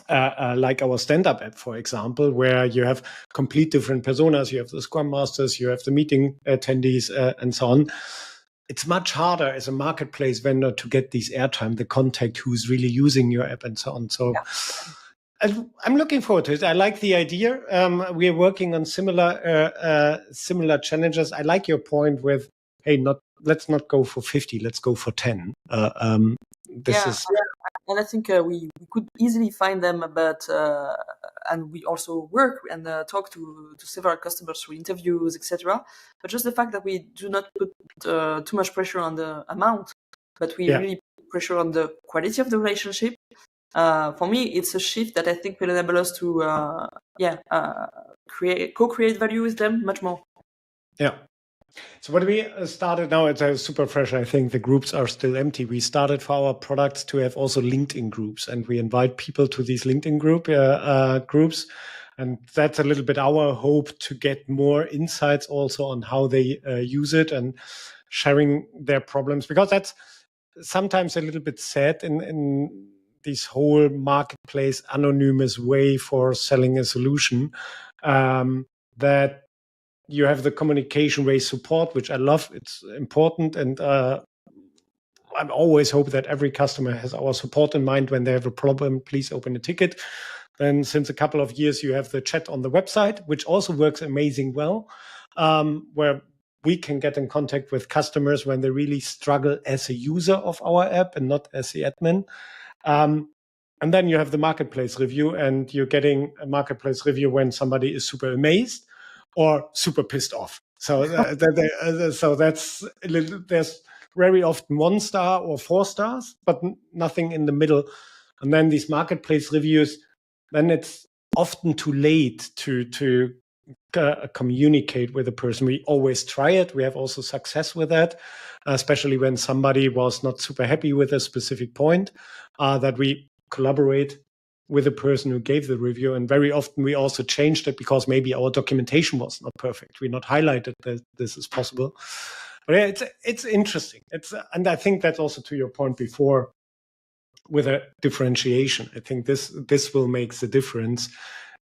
stand-up app, for example, where you have complete different personas, you have the Scrum Masters, you have the meeting attendees, and so on. It's much harder as a marketplace vendor to get these airtime, the contact who's really using your app and so on. So I'm looking forward to it. I like the idea. We are working on similar challenges. I like your point with, hey, let's not go for 50, let's go for 10. And I think we could easily find them, but and we also work and talk to several customers through interviews, etc. But just the fact that we do not put too much pressure on the amount, but we really put pressure on the quality of the relationship. For me, it's a shift that I think will enable us to co-create value with them much more. Yeah. So what we started now, it's super fresh. I think the groups are still empty. We started for our products to have also LinkedIn groups, and we invite people to these LinkedIn groups. And that's a little bit our hope, to get more insights also on how they use it and sharing their problems, because that's sometimes a little bit sad in this whole marketplace anonymous way for selling a solution, that you have the communication way support, which I love. It's important. And I always hope that every customer has our support in mind. When they have a problem, please open a ticket. Then since a couple of years, you have the chat on the website, which also works amazing well, where we can get in contact with customers when they really struggle as a user of our app and not as the admin. And then you have the marketplace review, and you're getting a marketplace review when somebody is super amazed or super pissed off. So, so that's a little, there's very often 1 star or 4 stars, but nothing in the middle. And then these marketplace reviews, then it's often too late to communicate with a person. We always try it. We have also success with that, especially when somebody was not super happy with a specific point, that we collaborate with the person who gave the review. And very often we also changed it because maybe our documentation was not perfect. We not highlighted that this is possible. But yeah, it's interesting. And I think that's also to your point before with a differentiation. I think this will make the difference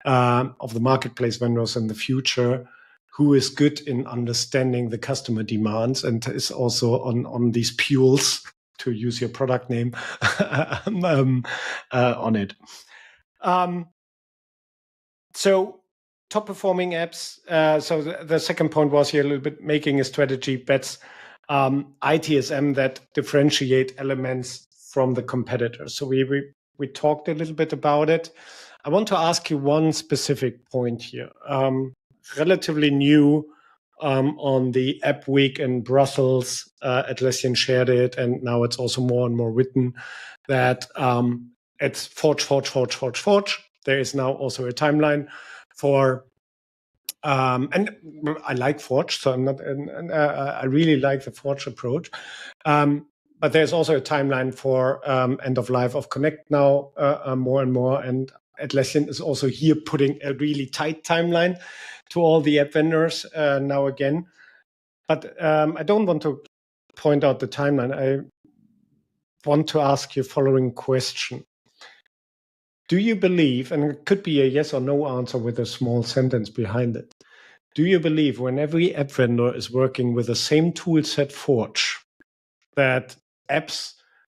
of the marketplace vendors in the future, who is good in understanding the customer demands and is also on these fuels, to use your product name, on it. So top performing apps. So the second point was here a little bit making a strategy bets, ITSM that differentiate elements from the competitors. So we talked a little bit about it. I want to ask you one specific point here. Relatively new on the App Week in Brussels, Atlassian shared it, and now it's also more and more written that it's forge. There is now also a timeline for, and I like Forge, so I'm not, I really like the Forge approach. But there's also a timeline for end of life of Connect now, more and more. And Atlassian is also here putting a really tight timeline to all the app vendors now again. But I don't want to point out the timeline. I want to ask you the following question. Do you believe, and it could be a yes or no answer with a small sentence behind it, do you believe when every app vendor is working with the same tool set Forge, that apps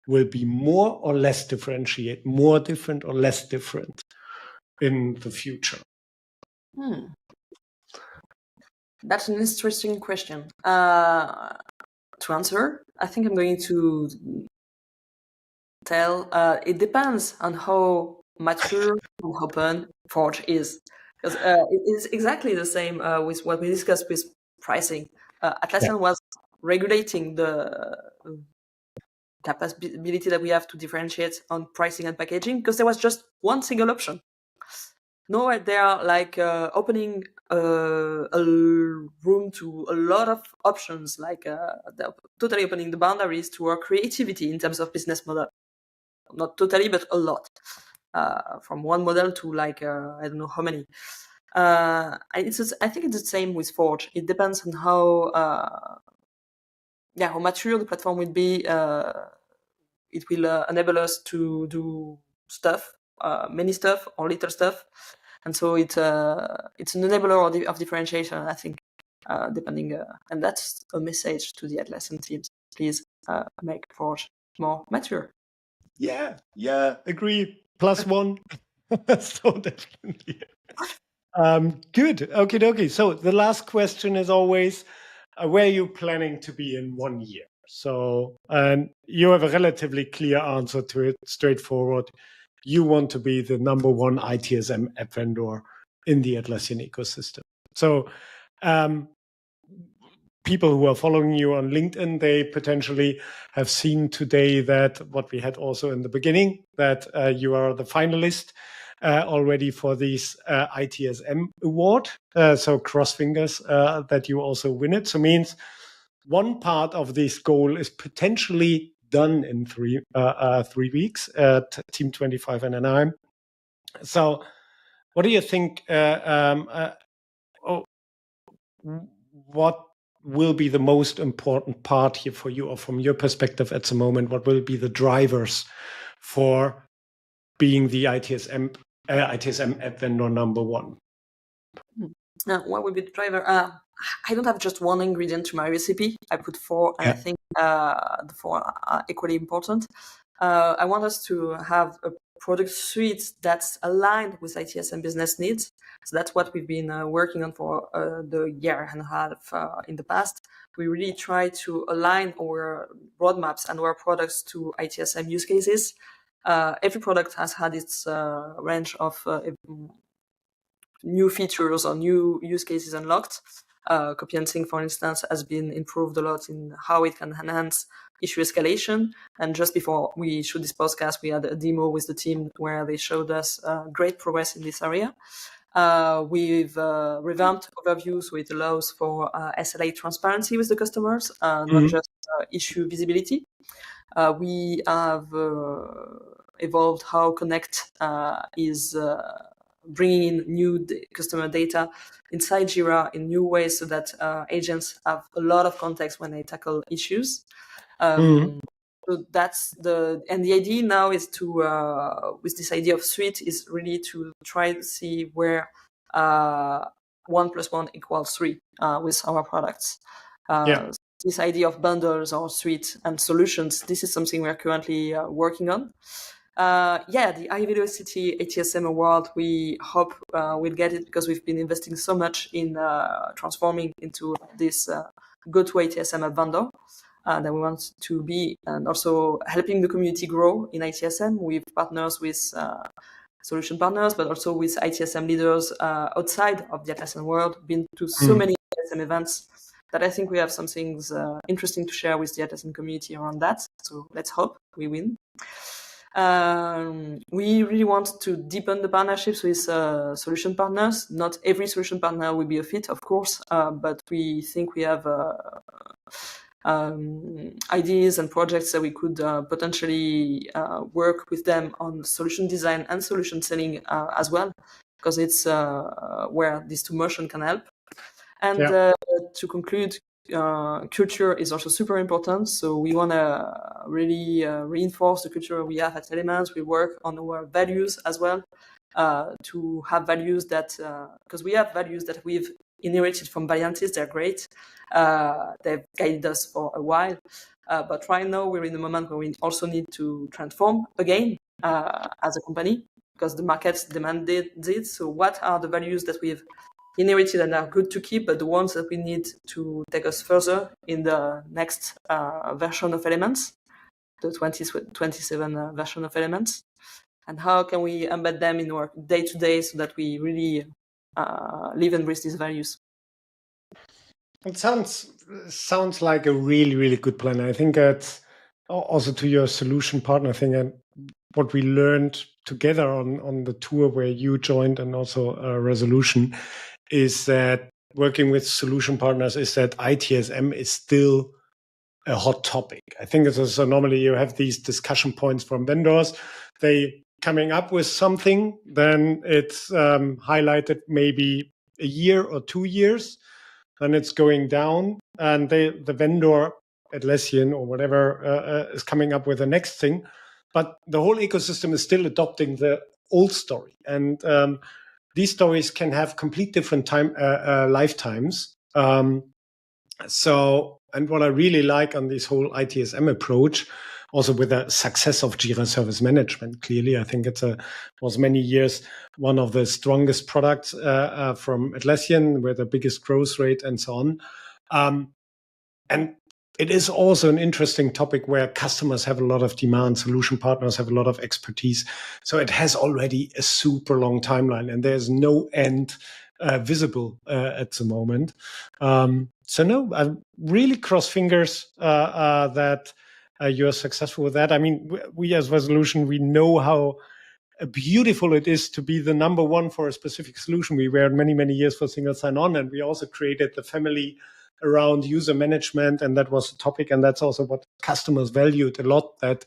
will be more or less differentiate, more different or less different in the future? That's an interesting question. To answer, I think I'm going to tell it depends on how mature and open Forge is. Because it is exactly the same with what we discussed with pricing. Atlassian was regulating the capability that we have to differentiate on pricing and packaging because there was just one single option. Now they are like opening a room to a lot of options, like they're totally opening the boundaries to our creativity in terms of business model. Not totally, but a lot. From one model to like I don't know how many. I think it's the same with Forge. It depends on how mature the platform will be. It will enable us to do stuff, many stuff or little stuff, and so it's an enabler of differentiation. I think, depending, and that's a message to the Atlassian teams. Please make Forge more mature. Yeah, agree. +1. So definitely. Good. Okie dokie. So the last question is always, where are you planning to be in 1 year? So you have a relatively clear answer to it, straightforward. You want to be the #1 ITSM app vendor in the Atlassian ecosystem. So people who are following you on LinkedIn, they potentially have seen today that what we had also in the beginning, that you are the finalist already for this ITSM award. So cross fingers that you also win it. So means one part of this goal is potentially done in 3 weeks at Team 25 and NIM. So what do you think? What will be the most important part here for you, or from your perspective at the moment, what will be the drivers for being the ITSM app vendor #1? What would be the driver? I don't have just one ingredient to my recipe. I put 4, and I think the 4 are equally important. I want us to have a product suite that's aligned with ITSM business needs. So that's what we've been working on for the year and a half in the past. We really try to align our roadmaps and our products to ITSM use cases. Every product has had its range of new features or new use cases unlocked. Copy and sync, for instance, has been improved a lot in how it can enhance issue escalation. And just before we shoot this podcast, we had a demo with the team where they showed us great progress in this area. We've revamped overview, so it allows for SLA transparency with the customers, not just issue visibility. We have evolved how Connect is bringing in new customer data inside Jira in new ways so that agents have a lot of context when they tackle issues. So that's the idea now is to with this idea of suite is really to try to see where 1 + 1 = 3 with our products. This idea of bundles or suite and solutions, this is something we're currently working on. The High Velocity ITSM Award, we hope we'll get it because we've been investing so much in transforming into this go-to ITSM vendor that we want to be, and also helping the community grow in ITSM. We've partners with solution partners, but also with ITSM leaders outside of the Atlassian world, been to so many ITSM events that I think we have some things interesting to share with the Atlassian community around that. So let's hope we win. We really want to deepen the partnerships with solution partners. Not every solution partner will be a fit, of course, but we think we have ideas and projects that we could potentially work with them on solution design and solution selling as well, because it's where this two motion can help. And to conclude, culture is also super important. So we want to really reinforce the culture we have at Elements. We work on our values as well, to have values that, because we have values that we've inherited from Valiantis. They're great. They've guided us for a while. But right now we're in a moment where we also need to transform again as a company, because the markets demanded it. So what are the values that we've inherited and are good to keep, but the ones that we need to take us further in the next version of Elements, the 2027 version of Elements? And how can we embed them in our day-to-day so that we really live and breathe these values? It sounds like a really, really good plan. I think that's also to your solution partner thing, and what we learned together on the tour where you joined and also Resolution is that working with solution partners is that ITSM is still a hot topic. I think it's so normally you have these discussion points from vendors. They coming up with something, then it's highlighted maybe a year or 2 years, then it's going down, and the vendor, Atlassian or whatever, is coming up with the next thing. But the whole ecosystem is still adopting the old story. And these stories can have complete different lifetimes. And what I really like on this whole ITSM approach, also with the success of Jira Service Management, clearly, I think was many years one of the strongest products from Atlassian with the biggest growth rate and so on. And it is also an interesting topic where customers have a lot of demand, solution partners have a lot of expertise. So it has already a super long timeline, and there's no end visible at the moment. So I really cross fingers that you're successful with that. I mean, we as Resolution, we know how beautiful it is to be the number one for a specific solution. We were many, many years for single sign-on, and we also created the family around user management, and that was the topic, and that's also what customers valued a lot, that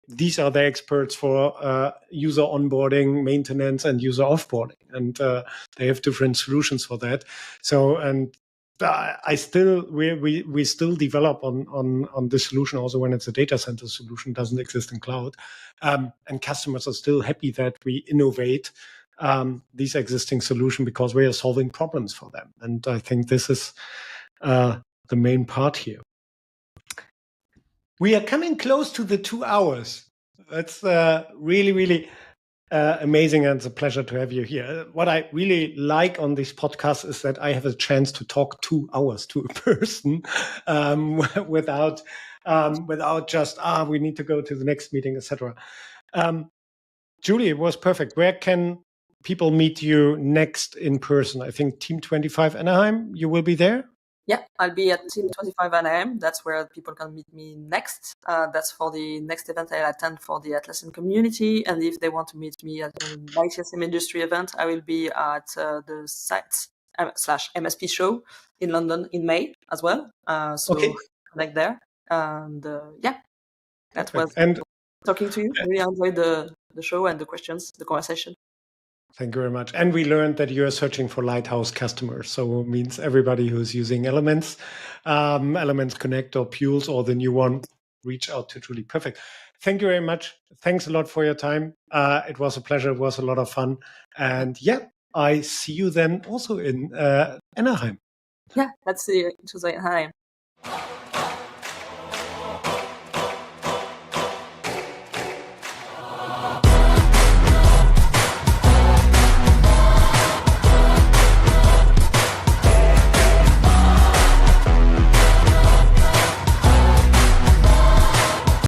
these are the experts for user onboarding, maintenance, and user offboarding, and they have different solutions for that. So, and we still develop on this solution also when it's a data center solution, doesn't exist in cloud, and customers are still happy that we innovate these existing solution because we are solving problems for them. And I think this is the main part here. We are coming close to the 2 hours. It's really, really amazing, and it's a pleasure to have you here. What I really like on this podcast is that I have a chance to talk 2 hours to a person without just we need to go to the next meeting, etc. Julie, it was perfect. Where can people meet you next in person? I think Team 25 Anaheim. You will be there. Yeah, I'll be at Team 25 Anaheim. That's where people can meet me next. That's for the next event I'll attend for the Atlassian community. And if they want to meet me at an ITSM industry event, I will be at the site / MSP show in London in May as well. So Okay. connect there. And yeah, that was And talking to you. Really enjoyed the show and the questions, the conversation. thank you very much. And we learned that you are searching for lighthouse customers. So it means everybody who's using Elements, Elements Connect or Pules or the new one, reach out to Julie. Perfect. Thank you very much. Thanks a lot for your time. It was a pleasure. It was a lot of fun. And yeah, I see you then also in Anaheim. Yeah, let's see each other in Anaheim.